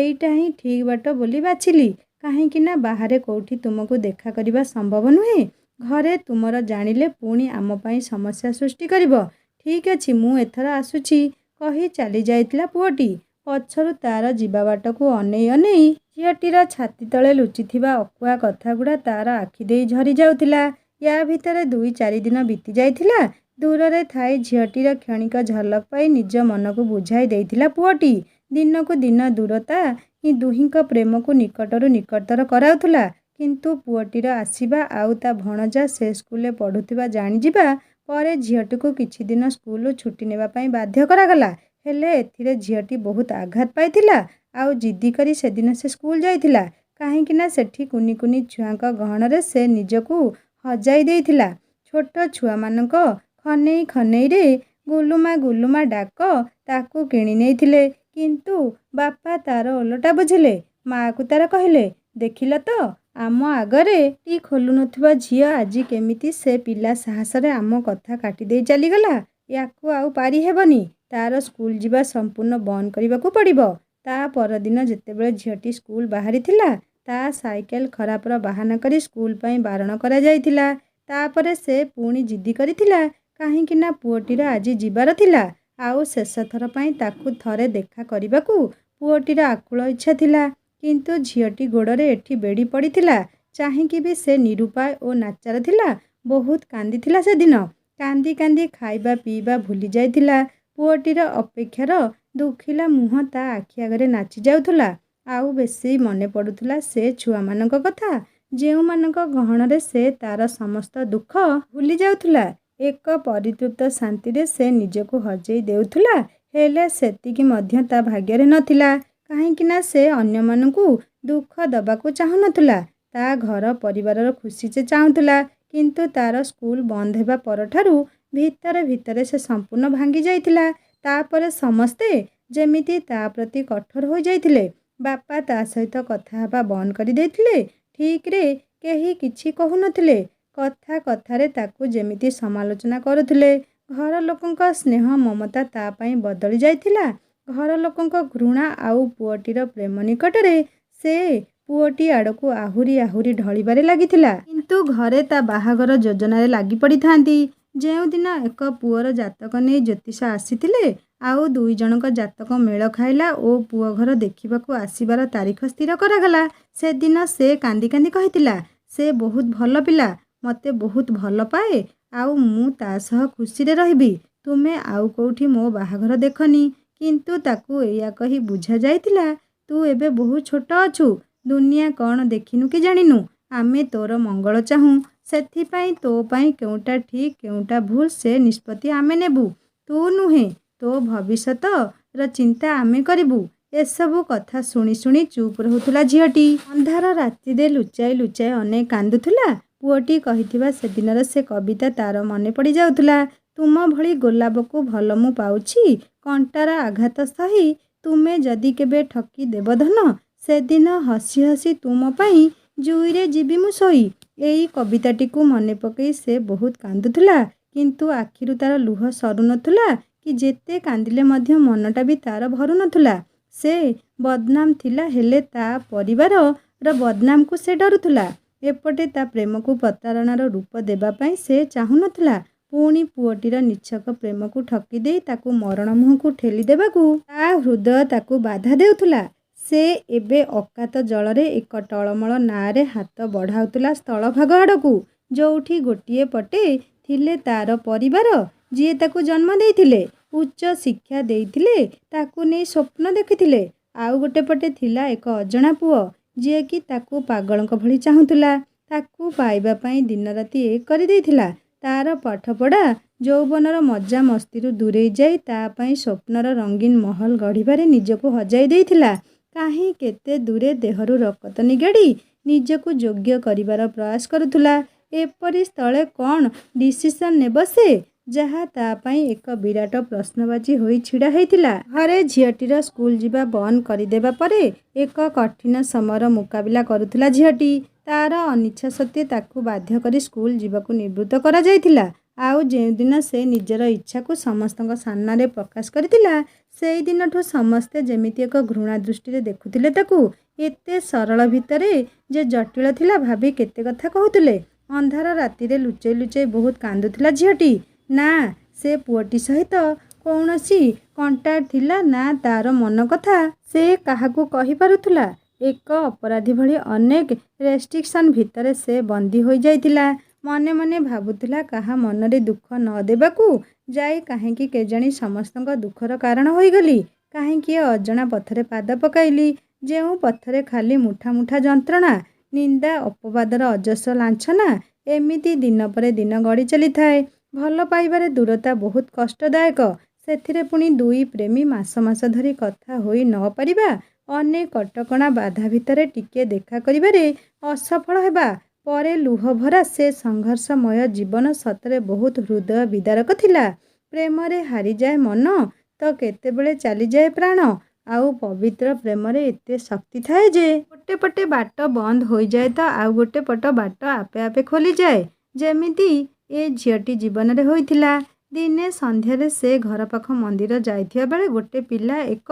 ଏଇଟା ହିଁ ଠିକ୍ ବାଟ ବୋଲି ବାଛିଲି। କାହିଁକି ନା ବାହାରେ କୋଉଠି ତୁମକୁ ଦେଖା କରିବା ସମ୍ଭବ ନୁହେଁ। ଘରେ ତୁମର ଜାଣିଲେ ପୁଣି ଆମ ପାଇଁ ସମସ୍ୟା ସୃଷ୍ଟି କରିବ। ଠିକ୍ ଅଛି, ମୁଁ ଏଥର ଆସୁଛି କହି ଚାଲି ଯାଇଥିଲା ପୁଅଟି। ପଛରୁ ତାର ଯିବା ବାଟକୁ ଅନେଇ ଅନେଇ ଝିଅଟିର ଛାତି ତଳେ ଲୁଚିଥିବା ଅକୁହା କଥାଗୁଡ଼ା ତାର ଆଖି ଦେଇ ଝରି ଯାଉଥିଲା। ୟା ଭିତରେ 2-4 ଦିନ ବିତି ଯାଇଥିଲା। ଦୂରରେ ଥାଇ ଝିଅଟିର କ୍ଷଣିକ ଝଲକ ପାଇ ନିଜ ମନକୁ ବୁଝାଇ ଦେଇଥିଲା ପୁଅଟି। ଦିନକୁ ଦିନ ଦୂରତା ହିଁ ଦୁହିଁଙ୍କ ପ୍ରେମକୁ ନିକଟରୁ ନିକଟତର କରାଉଥିଲା। କିନ୍ତୁ ପୁଅଟିର ଆସିବା ଆଉ ତା ଭଣଜା ସେ ସ୍କୁଲରେ ପଢ଼ୁଥିବା ଜାଣିଯିବା ପରେ ଝିଅଟିକୁ କିଛି ଦିନ ସ୍କୁଲରୁ ଛୁଟି ନେବା ପାଇଁ ବାଧ୍ୟ କରାଗଲା। ହେଲେ ଏଥିରେ ଝିଅଟି ବହୁତ ଆଘାତ ପାଇଥିଲା। ଆଉ ଜିଦ୍ଦି କରି ସେଦିନ ସେ ସ୍କୁଲ ଯାଇଥିଲା। କାହିଁକି ନା ସେଠି କୁନି କୁନି ଛୁଆଙ୍କ ଗହଣରେ ସେ ନିଜକୁ ହଜାଇ ଦେଇଥିଲା। ଛୋଟ ଛୁଆମାନଙ୍କ ଖନେଇ ଖନେଇରେ ଗୁଲୁମା ଗୁଲୁମା ଡାକ ତାକୁ କିଣି ନେଇଥିଲେ। କିନ୍ତୁ ବାପା ତାର ଓଲଟା ବୁଝିଲେ। ମାଆକୁ ତାର କହିଲେ, ଦେଖିଲ ତ, ଆମ ଆଗରେ ଟି ଖୋଲୁନଥିବା ଝିଅ ଆଜି କେମିତି ସେ ପିଲା ସାହସରେ ଆମ କଥା କାଟିଦେଇ ଚାଲିଗଲା। ୟାକୁ ଆଉ ପାରି ହେବନି। ତାର ସ୍କୁଲ ଯିବା ସମ୍ପୂର୍ଣ୍ଣ ବନ୍ଦ କରିବାକୁ ପଡ଼ିବ। ତା ପରଦିନ ଯେତେବେଳେ ଝିଅଟି ସ୍କୁଲ ବାହାରିଥିଲା, ତା ସାଇକେଲ ଖରାପର ବାହାନା କରି ସ୍କୁଲ ପାଇଁ ବାରଣ କରାଯାଇଥିଲା। ତାପରେ ସେ ପୁଣି ଜିଦ୍ଦି କରିଥିଲା। କାହିଁକି ନା ପୁଅଟିର ଆଜି ଯିବାର ଥିଲା। ଆଉ ଶେଷ ଥର ପାଇଁ ତାକୁ ଥରେ ଦେଖା କରିବାକୁ ପୁଅଟିର ଆକୁଳ ଇଚ୍ଛା ଥିଲା। କିନ୍ତୁ ଝିଅଟି ଗୋଡ଼ରେ ଏଠି ବେଢ଼ି ପଡ଼ିଥିଲା। ଚାହିଁକି ବି ସେ ନିରୁପାୟ ଓ ନାଚାର ଥିଲା। ବହୁତ କାନ୍ଦିଥିଲା ସେଦିନ। କାନ୍ଦି କାନ୍ଦି ଖାଇବା ପିଇବା ଭୁଲି ଯାଇଥିଲା। ପୁଅଟିର ଅପେକ୍ଷାର ଦୁଃଖିଲା ମୁହଁ ତା ଆଖି ଆଗରେ ନାଚି ଯାଉଥିଲା। ଆଉ ବେଶୀ ମନେ ପଡ଼ୁଥିଲା ସେ ଛୁଆମାନଙ୍କ କଥା, ଯେଉଁମାନଙ୍କ ଗହଣରେ ସେ ତାର ସମସ୍ତ ଦୁଃଖ ଭୁଲି ଯାଉଥିଲା। ଏକ ପରିତୃପ୍ତ ଶାନ୍ତିରେ ସେ ନିଜକୁ ହଜେଇ ଦେଉଥିଲା। ହେଲେ ସେତିକି ମଧ୍ୟ ତା ଭାଗ୍ୟରେ ନଥିଲା। କାହିଁକି ନା ସେ ଅନ୍ୟମାନଙ୍କୁ ଦୁଃଖ ଦେବାକୁ ଚାହୁଁନଥିଲା। ତା ଘର ପରିବାରର ଖୁସି ସେ ଚାହୁଁଥିଲା। କିନ୍ତୁ ତାର ସ୍କୁଲ ବନ୍ଦ ହେବା ପରଠାରୁ ଭିତରେ ଭିତରେ ସେ ସମ୍ପୂର୍ଣ୍ଣ ଭାଙ୍ଗି ଯାଇଥିଲା। ତାପରେ ସମସ୍ତେ ଯେମିତି ତା ପ୍ରତି କଠୋର ହୋଇଯାଇଥିଲେ। ବାପା ତା ସହିତ କଥା ହେବା ବନ୍ଦ କରିଦେଇଥିଲେ। ଠିକ୍ରେ କେହି କିଛି କହୁନଥିଲେ। କଥା କଥାରେ ତାକୁ ଯେମିତି ସମାଲୋଚନା କରୁଥିଲେ। ଘର ଲୋକଙ୍କ ସ୍ନେହ ମମତା ତା ପାଇଁ ବଦଳି ଯାଇଥିଲା। ଘର ଲୋକଙ୍କ ଘୃଣା ଆଉ ପୁଅଟିର ପ୍ରେମ ନିକଟରେ ସେ ପୁଅଟି ଆଡ଼କୁ ଆହୁରି ଆହୁରି ଢଳିବାରେ ଲାଗିଥିଲା। କିନ୍ତୁ ଘରେ ତା ବାହାଘର ଯୋଜନାରେ ଲାଗି ପଡ଼ିଥାନ୍ତି। ଯେଉଁଦିନ ଏକ ପୁଅର ଜାତକ ନେଇ ଜ୍ୟୋତିଷ ଆସିଥିଲେ ଆଉ 2 ଜଣଙ୍କ ଜାତକ ମେଳ ଖାଇଲା ଓ ପୁଅ ଘର ଦେଖିବାକୁ ଆସିବାର ତାରିଖ ସ୍ଥିର କରାଗଲା, ସେଦିନ ସେ କାନ୍ଦି କାନ୍ଦି କହିଥିଲା, ସେ ବହୁତ ଭଲ ପିଲା, ମୋତେ ବହୁତ ଭଲ ପାଏ ଆଉ ମୁଁ ତା ସହ ଖୁସିରେ ରହିବି। ତୁମେ ଆଉ କେଉଁଠି ମୋ ବାହାଘର ଦେଖନି। କିନ୍ତୁ ତାକୁ ଏଇଆ କହି ବୁଝା ଯାଇଥିଲା, ତୁ ଏବେ ବହୁତ ଛୋଟ ଅଛୁ। ଦୁନିଆ କ'ଣ ଦେଖିନୁ କି ଜାଣିନୁ। ଆମେ ତୋର ମଙ୍ଗଳ ଚାହୁଁ। ସେଥିପାଇଁ ତୋ ପାଇଁ କେଉଁଟା ଠିକ୍ କେଉଁଟା ଭୁଲ ସେ ନିଷ୍ପତ୍ତି ଆମେ ନେବୁ। ତୁ ନୁହେଁ। ତୋ ଭବିଷ୍ୟତର ଚିନ୍ତା ଆମେ କରିବୁ। ଏସବୁ କଥା ଶୁଣି ଶୁଣି ଚୁପ୍ ରହୁଥିଲା ଝିଅଟି। ଅନ୍ଧାର ରାତିରେ ଲୁଚାଇ ଲୁଚାଇ ଅନେକ କାନ୍ଦୁଥିଲା। ପୁଅଟି କହିଥିବା ସେଦିନର ସେ କବିତା ତାର ମନେ ପଡ଼ି ଯାଉଥିଲା। ତୁମ ଭଳି ଗୋଲାପକୁ ଭଲ ମୁଁ ପାଉଛି, କଣ୍ଟାର ଆଘାତ ସହି ତୁମେ ଯଦି କେବେ ଠକି ଦେବ ଧନ, ସେଦିନ ହସି ହସି ତୁମ ପାଇଁ ଜୁଇରେ ଯିବି ମୁଁ ଶୋଇ। ଏଇ କବିତାଟିକୁ ମନେ ପକାଇ ସେ ବହୁତ କାନ୍ଦୁଥିଲା। କିନ୍ତୁ ଆଖିରୁ ତାର ଲୁହ ସରୁ ନଥିଲା କି ଯେତେ କାନ୍ଦିଲେ ମଧ୍ୟ ମନଟା ବି ତାର ଭରୁ ନଥିଲା। ସେ ବଦନାମ ଥିଲା, ହେଲେ ତା ପରିବାରର ବଦନାମକୁ ସେ ଡରୁଥିଲା। ଏପଟେ ତା ପ୍ରେମକୁ ପ୍ରତାରଣାର ରୂପ ଦେବା ପାଇଁ ସେ ଚାହୁଁନଥିଲା। ପୁଣି ପୁଅଟିର ନିଚ୍ଛକ ପ୍ରେମକୁ ଠକି ଦେଇ ତାକୁ ମରଣ ମୁହଁକୁ ଠେଲି ଦେବାକୁ ତା ହୃଦୟ ତାକୁ ବାଧା ଦେଉଥିଲା। ସେ ଏବେ ଅକାତ ଜଳରେ ଏକ ଟଳମଳ ନାଆରେ ହାତ ବଢ଼ାଉଥିଲା ସ୍ଥଳଭାଗ ଆଡ଼କୁ, ଯୋଉଠି ଗୋଟିଏ ପଟେ ଥିଲେ ତାର ପରିବାର, ଯିଏ ତାକୁ ଜନ୍ମ ଦେଇଥିଲେ, ଉଚ୍ଚ ଶିକ୍ଷା ଦେଇଥିଲେ, ତାକୁ ନେଇ ସ୍ୱପ୍ନ ଦେଖିଥିଲେ। ଆଉ ଗୋଟେ ପଟେ ଥିଲା ଏକ ଅଜଣା ପୁଅ, ଯିଏକି ତାକୁ ପାଗଳଙ୍କ ଭଳି ଚାହୁଁଥିଲା। ତାକୁ ପାଇବା ପାଇଁ ଦିନରାତି ଏକ କରିଦେଇଥିଲା। ତା'ର ପାଠପଢ଼ା, ଯୌବନର ମଜା ମସ୍ତିରୁ ଦୂରେଇ ଯାଇ ତା ପାଇଁ ସ୍ୱପ୍ନର ରଙ୍ଗୀନ ମହଲ ଗଢ଼ିବାରେ ନିଜକୁ ହଜାଇ ଦେଇଥିଲା। କାହିଁ କେତେ ଦୂରେ ଦେହରୁ ରକତ ନିଗାଡ଼ି ନିଜକୁ ଯୋଗ୍ୟ କରିବାର ପ୍ରୟାସ କରୁଥିଲା। ଏପରି ସ୍ଥଳେ କ'ଣ ଡିସିସନ୍ ନେବ ସେ, ଯାହା ତା ପାଇଁ ଏକ ବିରାଟ ପ୍ରଶ୍ନବାଚୀ ହୋଇ ଛିଡ଼ା ହେଇଥିଲା। ଘରେ ଝିଅଟିର ସ୍କୁଲ ଯିବା ବନ୍ଦ କରିଦେବା ପରେ ଏକ କଠିନ ସମୟର ମୁକାବିଲା କରୁଥିଲା ଝିଅଟି। ତା'ର ଅନିଚ୍ଛା ସତ୍ତ୍ୱେ ତାକୁ ବାଧ୍ୟ କରି ସ୍କୁଲ ଯିବାକୁ ନିବୃତ୍ତ କରାଯାଇଥିଲା। ଆଉ ଯେଉଁଦିନ ସେ ନିଜର ଇଚ୍ଛାକୁ ସମସ୍ତଙ୍କ ସାମ୍ନାରେ ପ୍ରକାଶ କରିଥିଲା, ସେଇଦିନଠୁ ସମସ୍ତେ ଯେମିତି ଏକ ଘୃଣା ଦୃଷ୍ଟିରେ ଦେଖୁଥିଲେ ତାକୁ। ଏତେ ସରଳ ଭିତରେ ଯେ ଜଟିଳ ଥିଲା ଭାବି କେତେ କଥା କହୁଥିଲେ। ଅନ୍ଧାର ରାତିରେ ଲୁଚେଇ ଲୁଚେଇ ବହୁତ କାନ୍ଦୁଥିଲା ଝିଅଟି। ନା ସେ ପୁଅଟି ସହିତ କୌଣସି କଣ୍ଟାକ୍ଟ ଥିଲା, ନା ତା'ର ମନ କଥା ସେ କାହାକୁ କହିପାରୁଥିଲା। ଏକ ଅପରାଧୀ ଭଳି ଅନେକ ରେଷ୍ଟ୍ରିକ୍ସନ୍ ଭିତରେ ସେ ବନ୍ଦୀ ହୋଇଯାଇଥିଲା। ମନେ ମନେ ଭାବୁଥିଲା, କାହା ମନରେ ଦୁଃଖ ନ ଦେବାକୁ ଯାଇ କାହିଁକି କେଜାଣି ସମସ୍ତଙ୍କ ଦୁଃଖର କାରଣ ହୋଇଗଲି। କାହିଁକି ଏ ଅଜଣା ପଥରେ ପାଦ ପକାଇଲି, ଯେଉଁ ପଥରେ ଖାଲି ମୁଠା ମୁଠା ଯନ୍ତ୍ରଣା, ନିନ୍ଦା ଅପବାଦର ଅଜସ୍ର ଲାଞ୍ଛନା ଏମିତି ଦିନ ପରେ ଦିନ ଗଡ଼ି ଚାଲିଥାଏ। ଭଲ ପାଇବାରେ ଦୂରତା ବହୁତ କଷ୍ଟଦାୟକ। ସେଥିରେ ପୁଣି ଦୁଇ ପ୍ରେମୀ ମାସ ମାସ ଧରି କଥା ହୋଇ ନ ପାରିବା, ଅନେକ କଟକଣା ବାଧା ଭିତରେ ଟିକିଏ ଦେଖା କରିବାରେ ଅସଫଳ ହେବା, ପରେ ଲୁହ ଭରା ସେ ସଂଘର୍ଷମୟ ଜୀବନ ସତରେ ବହୁତ ହୃଦୟ ବିଦାରକ ଥିଲା। ପ୍ରେମରେ ହାରିଯାଏ ମନ ତ କେତେବେଳେ ଚାଲିଯାଏ ପ୍ରାଣ। ଆଉ ପବିତ୍ର ପ୍ରେମରେ ଏତେ ଶକ୍ତି ଥାଏ ଯେ ଗୋଟେ ପଟେ ବାଟ ବନ୍ଦ ହୋଇଯାଏ ତ ଆଉ ଗୋଟେ ପଟ ବାଟ ଆପେ ଆପେ ଖୋଲିଯାଏ। ଯେମିତି ଏ ଝିଅଟି ଜୀବନରେ ହୋଇଥିଲା। ଦିନେ ସନ୍ଧ୍ୟାରେ ସେ ଘର ପାଖ ମନ୍ଦିର ଯାଇଥିବା ବେଳେ ଗୋଟେ ପିଲା ଏକ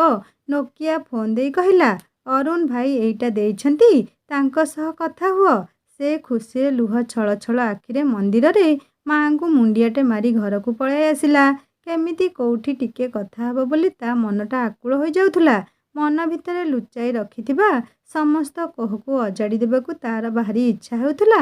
ନୋକିଆ ଫୋନ୍ ଦେଇ କହିଲା, ଅରୁଣ ଭାଇ ଏଇଟା ଦେଇଛନ୍ତି, ତାଙ୍କ ସହ କଥା ହୁଅ। ସେ ଖୁସିରେ ଲୁହ ଛଳ ଛଳ ଆଖିରେ ମନ୍ଦିରରେ ମା'ଙ୍କୁ ମୁଣ୍ଡିଆଟେ ମାରି ଘରକୁ ପଳାଇ ଆସିଲା। କେମିତି କୋଉଠି ଟିକେ କଥା ହେବ ବୋଲି ତା ମନଟା ଆକୁଳ ହୋଇଯାଉଥିଲା। ମନ ଭିତରେ ଲୁଚାଇ ରଖିଥିବା ସମସ୍ତ କୋହକୁ ଅଜାଡ଼ି ଦେବାକୁ ତା'ର ଭାରି ଇଚ୍ଛା ହେଉଥିଲା।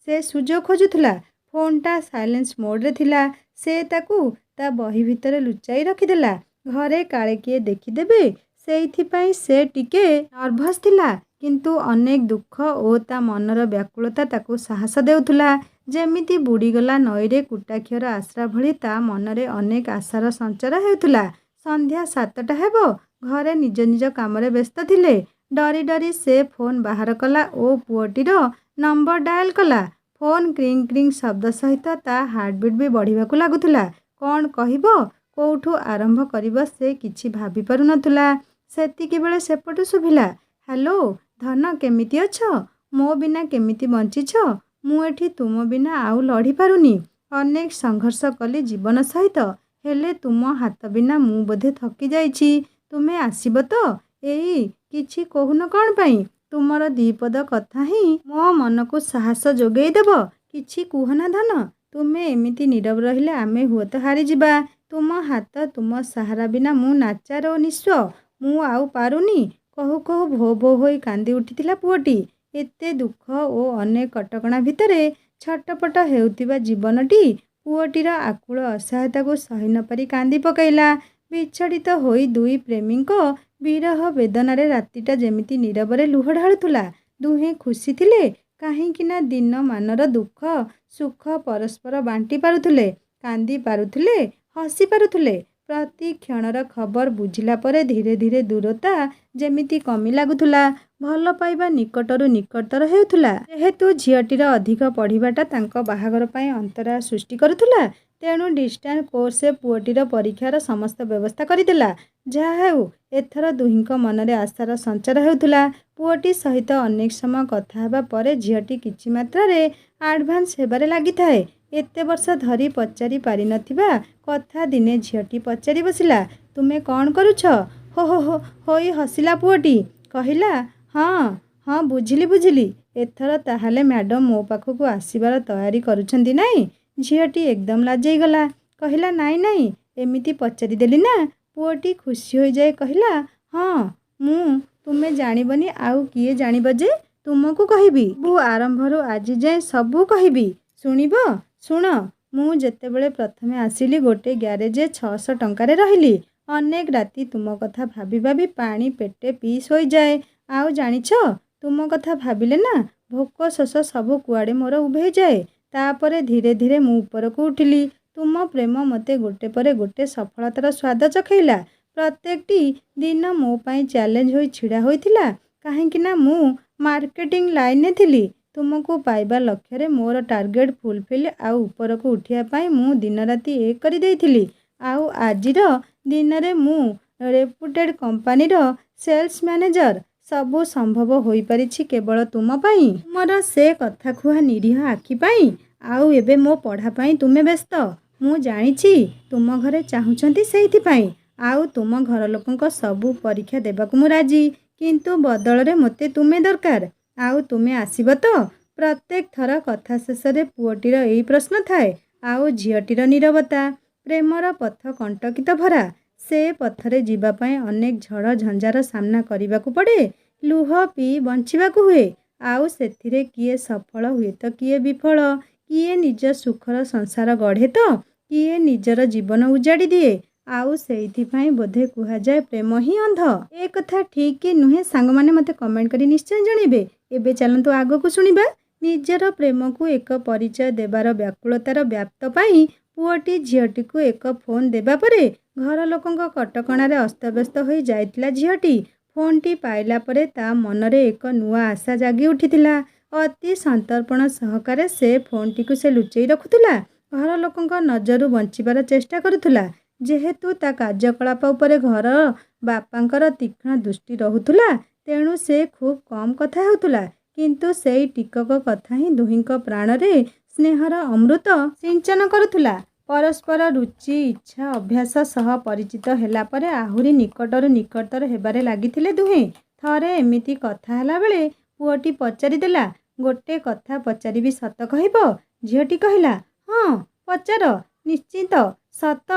ସେ ସୁଯୋଗ ଖୋଜୁଥିଲା। ଫୋନ୍ଟା ସାଇଲେନ୍ସ ମୋଡ଼ରେ ଥିଲା। ସେ ତାକୁ ତା ବହି ଭିତରେ ଲୁଚାଇ ରଖିଦେଲା। ଘରେ କାଳେ କିଏ ଦେଖିଦେବେ, ସେଇଥିପାଇଁ ସେ ଟିକେ ନର୍ଭସ୍ ଥିଲା। କିନ୍ତୁ ଅନେକ ଦୁଃଖ ଓ ତା ମନର ବ୍ୟାକୁଳତା ତାକୁ ସାହସ ଦେଉଥିଲା। ଯେମିତି ବୁଡ଼ିଗଲା ନଈରେ କୁଟାଖିଅର ଆଶ୍ରା ଭଳି ତା ମନରେ ଅନେକ ଆଶାର ସଞ୍ଚାର ହେଉଥିଲା। ସନ୍ଧ୍ୟା 7ଟା ହେବ। ଘରେ ନିଜ ନିଜ କାମରେ ବ୍ୟସ୍ତ ଥିଲେ। ଡରି ଡରି ସେ ଫୋନ୍ ବାହାର କଲା ଓ ପୁଅଟିର ନମ୍ବର ଡାଏଲ୍ କଲା। ଫୋନ୍ କ୍ରିଂ କ୍ରିଂ ଶବ୍ଦ ସହିତ ତା ହାର୍ଟବିଟ୍ ବି ବଢ଼ିବାକୁ ଲାଗୁଥିଲା। କ'ଣ କହିବ, କୋଉଠୁ ଆରମ୍ଭ କରିବ ସେ କିଛି ଭାବି ପାରୁନଥିଲା। ସେତିକିବେଳେ ସେପଟୁ ଶୁଭିଲା, ହ୍ୟାଲୋ ଧନ, କେମିତି ଅଛ? ମୋ ବିନା କେମିତି ବଞ୍ଚିଛ? ମୁଁ ଏଠି ତୁମ ବିନା ଆଉ ଲଢ଼ି ପାରୁନି। ଅନେକ ସଂଘର୍ଷ କଲି ଜୀବନ ସହିତ, ହେଲେ ତୁମ ହାତ ବିନା ମୁଁ ବୋଧେ ଥକି ଯାଇଛି। ତୁମେ ଆସିବ ତ? ଏଇ କିଛି କହୁନ କ'ଣ ପାଇଁ? ତୁମର ଦିପଦ କଥା ହିଁ ମୋ ମନକୁ ସାହସ ଯୋଗେଇ ଦେବ। କିଛି କୁହନା ଧନ। ତୁମେ ଏମିତି ନୀରବ ରହିଲେ ଆମେ ହୁଏତ ହାରିଯିବା। ତୁମ ହାତ, ତୁମ ସାହାରା ବିନା ମୁଁ ନାଚାର ଓ ନିଃସ୍ୱ। ମୁଁ ଆଉ ପାରୁନି। କହୁ କହୁ ଭୋ ଭୋ ହୋଇ କାନ୍ଦି ଉଠିଥିଲା ପୁଅଟି। ଏତେ ଦୁଃଖ ଓ ଅନେକ କଟକଣା ଭିତରେ ଛଟପଟ ହେଉଥିବା ଜୀବନଟି ପୁଅଟିର ଆକୁଳ ଅସହାୟତାକୁ ସହି ନ ପାରି କାନ୍ଦି ପକାଇଲା। ବିଛଡ଼ିତ ହୋଇ ଦୁଇ ପ୍ରେମୀଙ୍କ ବିରହ ବେଦନାରେ ରାତିଟା ଯେମିତି ନୀରବରେ ଲୁହ ଢାଳୁଥିଲା। ଦୁହେଁ ଖୁସି ଥିଲେ, କାହିଁକି ନା ଦିନମାନର ଦୁଃଖ ସୁଖ ପରସ୍ପର ବାଣ୍ଟି ପାରୁଥିଲେ, କାନ୍ଦି ପାରୁଥିଲେ, ହସି ପାରୁଥିଲେ। ପ୍ରତି କ୍ଷଣର ଖବର ବୁଝିଲା ପରେ ଧୀରେ ଧୀରେ ଦୂରତା ଯେମିତି କମି ଲାଗୁଥିଲା। ଭଲ ପାଇବା ନିକଟରୁ ନିକଟତର ହେଉଥିଲା। ଯେହେତୁ ଝିଅଟିର ଅଧିକ ପଢ଼ିବାଟା ତାଙ୍କ ବାହାଘର ପାଇଁ ଅନ୍ତରାୟ ସୃଷ୍ଟି କରୁଥିଲା, ତେଣୁ ଡିଷ୍ଟାନ୍ସ କୋର୍ସରେ ପୁଅଟିର ପରୀକ୍ଷାର ସମସ୍ତ ବ୍ୟବସ୍ଥା କରିଦେଲା। ଯାହା ହେଉ, ଏଥର ଦୁହିଁଙ୍କ ମନରେ ଆଶାର ସଞ୍ଚାର ହେଉଥିଲା। ପୁଅଟି ସହିତ ଅନେକ ସମୟ କଥା ହେବା ପରେ ଝିଅଟି କିଛି ମାତ୍ରାରେ ଆଡ଼ଭାନ୍ସ ହେବାରେ ଲାଗିଥାଏ। ଏତେ ବର୍ଷ ଧରି ପଚାରି ପାରିନଥିବା କଥା ଦିନେ ଝିଅଟି ପଚାରି ବସିଲା, ତୁମେ କ'ଣ କରୁଛ? ହୋ ହୋ ହୋ ହୋଇ ହସିଲା ପୁଅଟି। କହିଲା, ହଁ ହଁ ବୁଝିଲି ବୁଝିଲି। ଏଥର ତାହେଲେ ମ୍ୟାଡ଼ାମ୍ ମୋ ପାଖକୁ ଆସିବାର ତୟାରୀ କରୁଛନ୍ତି ନାଇଁ? ଝିଅଟି ଏକଦମ ଲାଜେଇ ଗଲା। କହିଲା, ନାଇଁ ନାଇଁ, ଏମିତି ପଚାରିଦେଲି ନା। ପୁଅଟି ଖୁସି ହୋଇଯାଇ କହିଲା, ହଁ ମୁଁ, ତୁମେ ଜାଣିବନି ଆଉ କିଏ ଜାଣିବ ଯେ? ତୁମକୁ କହିବି, ସବୁ ଆରମ୍ଭରୁ ଆଜି ଯାଏଁ ସବୁ କହିବି। ଶୁଣିବ? ଶୁଣ। ମୁଁ ଯେତେବେଳେ ପ୍ରଥମେ ଆସିଲି ଗୋଟେ ଗ୍ୟାରେଜରେ 600 ଟଙ୍କାରେ ରହିଲି। ଅନେକ ରାତି ତୁମ କଥା ଭାବି ଭାବି ପାଣି ପେଟେ ପିଇ ଶୋଇଯାଏ। ଆଉ ଜାଣିଛ, ତୁମ କଥା ଭାବିଲେ ନା ଭୋକ ଶୋଷ ସବୁ କୁଆଡ଼େ ମୋର ଉଭେଇଯାଏ। ତାପରେ ଧୀରେ ଧୀରେ ମୁଁ ଉପରକୁ ଉଠିଲି। ତୁମ ପ୍ରେମ ମୋତେ ଗୋଟେ ପରେ ଗୋଟେ ସଫଳତାର ସ୍ୱାଦ ଚଖେଇଲା। ପ୍ରତ୍ୟେକଟି ଦିନ ମୋ ପାଇଁ ଚ୍ୟାଲେଞ୍ଜ ହୋଇ ଛିଡ଼ା ହୋଇଥିଲା। କାହିଁକି ନା ମୁଁ ମାର୍କେଟିଂ ଲାଇନରେ ଥିଲି। ତୁମକୁ ପାଇବା ଲକ୍ଷ୍ୟରେ ମୋର ଟାର୍ଗେଟ୍ ଫୁଲଫିଲ୍ ଆଉ ଉପରକୁ ଉଠିବା ପାଇଁ ମୁଁ ଦିନରାତି ଏକ କରିଦେଇଥିଲି। ଆଉ ଆଜିର ଦିନରେ ମୁଁ ରେପୁଟେଡ୍ କମ୍ପାନୀର ସେଲ୍ସ ମ୍ୟାନେଜର। ସବୁ ସମ୍ଭବ ହୋଇପାରିଛି କେବଳ ତୁମ ପାଇଁ, ତୁମର ସେ କଥା କୁହା ନିରୀହ ଆଖି ପାଇଁ। ଆଉ ଏବେ ମୋ ପଢ଼ା ପାଇଁ ତୁମେ ବ୍ୟସ୍ତ। ମୁଁ ଜାଣିଛି ତୁମ ଘରେ ଚାହୁଁଛନ୍ତି ସେଇଥିପାଇଁ। ଆଉ ତୁମ ଘର ଲୋକଙ୍କ ସବୁ ପରୀକ୍ଷା ଦେବାକୁ ମୁଁ ରାଜି। କିନ୍ତୁ ବଦଳରେ ମୋତେ ତୁମେ ଦରକାର। ଆଉ ତୁମେ ଆସିବ ତ? ପ୍ରତ୍ୟେକ ଥର କଥା ଶେଷରେ ପୁଅଟିର ଏଇ ପ୍ରଶ୍ନ ଥାଏ। ଆଉ ଝିଅଟିର ନୀରବତା। ପ୍ରେମର ପଥ କଣ୍ଟକିତ ଭରା। ସେ ପଥରେ ଯିବା ପାଇଁ ଅନେକ ଝଡ଼ ଝଞ୍ଜାର ସାମ୍ନା କରିବାକୁ ପଡ଼େ। ଲୁହ ପିଇ ବଞ୍ଚିବାକୁ ହୁଏ। ଆଉ ସେଥିରେ କିଏ ସଫଳ ହୁଏ ତ କିଏ ବିଫଳ। କିଏ ନିଜ ସୁଖର ସଂସାର ଗଢ଼େ ତ କିଏ ନିଜର ଜୀବନ ଉଜାଡ଼ି ଦିଏ। ଆଉ ସେଇଥିପାଇଁ ବୋଧେ କୁହାଯାଏ ପ୍ରେମ ହିଁ ଅନ୍ଧ। ଏ କଥା ଠିକ୍ କି ନୁହେଁ ସାଙ୍ଗମାନେ ମୋତେ କମେଣ୍ଟ କରି ନିଶ୍ଚୟ ଜଣାଇବେ। ଏବେ ଚାଲନ୍ତୁ ଆଗକୁ ଶୁଣିବା। ନିଜର ପ୍ରେମକୁ ଏକ ପରିଚୟ ଦେବାର ବ୍ୟାକୁଳତାର ବ୍ୟାପ୍ତ ପାଇଁ ପୁଅଟି ଝିଅଟିକୁ ଏକ ଫୋନ୍ ଦେବା ପରେ ଘର ଲୋକଙ୍କ କଟକଣାରେ ଅସ୍ତବ୍ୟସ୍ତ ହୋଇ ଯାଇଥିଲା ଝିଅଟି। ଫୋନ୍ଟି ପାଇଲା ପରେ ତା ମନରେ ଏକ ନୂଆ ଆଶା ଜାଗି ଉଠିଥିଲା। ଅତି ସନ୍ତର୍ପଣ ସହକାରେ ସେ ଫୋନ୍ଟିକୁ ସେ ଲୁଚେଇ ରଖୁଥିଲା। ଘର ଲୋକଙ୍କ ନଜରରୁ ବଞ୍ଚିବାର ଚେଷ୍ଟା କରୁଥିଲା। ଯେହେତୁ ତା କାର୍ଯ୍ୟକଳାପ ଉପରେ ଘର ବାପାଙ୍କର ତୀକ୍ଷ୍ଣ ଦୃଷ୍ଟି ରହୁଥିଲା, ତେଣୁ ସେ ଖୁବ୍ କମ୍ କଥା ହେଉଥିଲା। କିନ୍ତୁ ସେଇ ଟିକକ କଥା ହିଁ ଦୁହିଁଙ୍କ ପ୍ରାଣରେ ସ୍ନେହର ଅମୃତ ସିଞ୍ଚନ କରୁଥିଲା। ପରସ୍ପର ରୁଚି, ଇଚ୍ଛା, ଅଭ୍ୟାସ ସହ ପରିଚିତ ହେଲା ପରେ ଆହୁରି ନିକଟରୁ ନିକଟତର ହେବାରେ ଲାଗିଥିଲେ ଦୁହେଁ। ଥରେ ଏମିତି କଥା ହେଲା ବେଳେ ପୁଅଟି ପଚାରିଦେଲା, ଗୋଟେ କଥା ପଚାରିବି ସତ କହିବ? ଝିଅଟି କହିଲା, ହଁ ପଚାର। ନିଶ୍ଚିତ ସତ,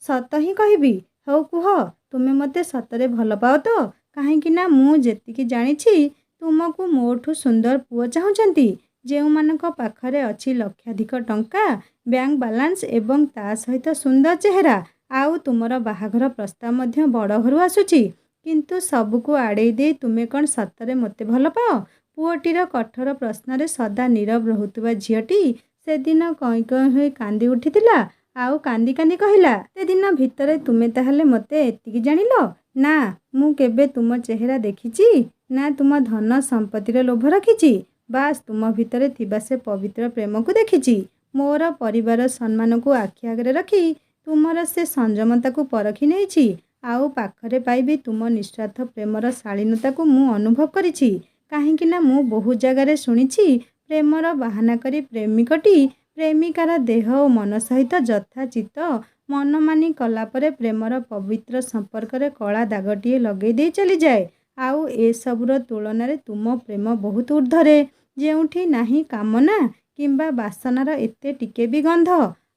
ସତ ହିଁ କହିବି। ହଉ କୁହ, ତୁମେ ମୋତେ ସତରେ ଭଲ ପାଅ ତ? କାହିଁକି ନା ମୁଁ ଯେତିକି ଜାଣିଛି ତୁମକୁ ମୋଠୁ ସୁନ୍ଦର ପୁଅ ଚାହୁଁଛନ୍ତି, ଯେଉଁମାନଙ୍କ ପାଖରେ ଅଛି ଲକ୍ଷାଧିକ ଟଙ୍କା, ବ୍ୟାଙ୍କ ବାଲାନ୍ସ ଏବଂ ତା ସହିତ ସୁନ୍ଦର ଚେହେରା। ଆଉ ତୁମର ବାହାଘର ପ୍ରସ୍ତାବ ମଧ୍ୟ ବଡ଼ ଘରୁ ଆସୁଛି। କିନ୍ତୁ ସବୁକୁ ଆଡ଼େଇ ଦେଇ ତୁମେ କ'ଣ ସତରେ ମୋତେ ଭଲ ପାଅ? ପୁଅଟିର କଠୋର ପ୍ରଶ୍ନରେ ସଦା ନୀରବ ରହୁଥିବା ଝିଅଟି ସେଦିନ କଇଁ କଇଁ ହୋଇ କାନ୍ଦି ଉଠିଥିଲା। ଆଉ କାନ୍ଦି କାନ୍ଦି କହିଲା, ସେଦିନ ଭିତରେ ତୁମେ ତାହେଲେ ମୋତେ ଏତିକି ଜାଣିଲ? ନା ମୁଁ କେବେ ତୁମ ଚେହେରା ଦେଖିଛି, ନା ତୁମ ଧନ ସମ୍ପତ୍ତିର ଲୋଭ ରଖିଛି। ବାସ୍ ତୁମ ଭିତରେ ଥିବା ସେ ପବିତ୍ର ପ୍ରେମକୁ ଦେଖିଛି। ମୋର ପରିବାର ସମ୍ମାନକୁ ଆଖି ଆଗରେ ରଖି ତୁମର ସେ ସଂଯମତାକୁ ପରଖି ନେଇଛି। ଆଉ ପାଖରେ ପାଇବି ତୁମ ନିଃସ୍ୱାର୍ଥ ପ୍ରେମର ଶାଳୀନତାକୁ ମୁଁ ଅନୁଭବ କରିଛି। କାହିଁକି ନା ମୁଁ ବହୁ ଜାଗାରେ ଶୁଣିଛି, ପ୍ରେମର ବାହାନା କରି ପ୍ରେମିକଟି ପ୍ରେମିକାର ଦେହ ଓ ମନ ସହିତ ଯଥାଚିତ ମନମାନି କଲା ପରେ ପ୍ରେମର ପବିତ୍ର ସମ୍ପର୍କରେ କଳା ଦାଗଟିଏ ଲଗେଇ ଦେଇ ଚାଲିଯାଏ। ଆଉ ଏସବୁର ତୁଳନାରେ ତୁମ ପ୍ରେମ ବହୁତ ଊର୍ଦ୍ଧ୍ୱରେ, ଯେଉଁଠି ନାହିଁ କାମନା କିମ୍ବା ବାସନାର ଏତେ ଟିକେ ବି ଗନ୍ଧ।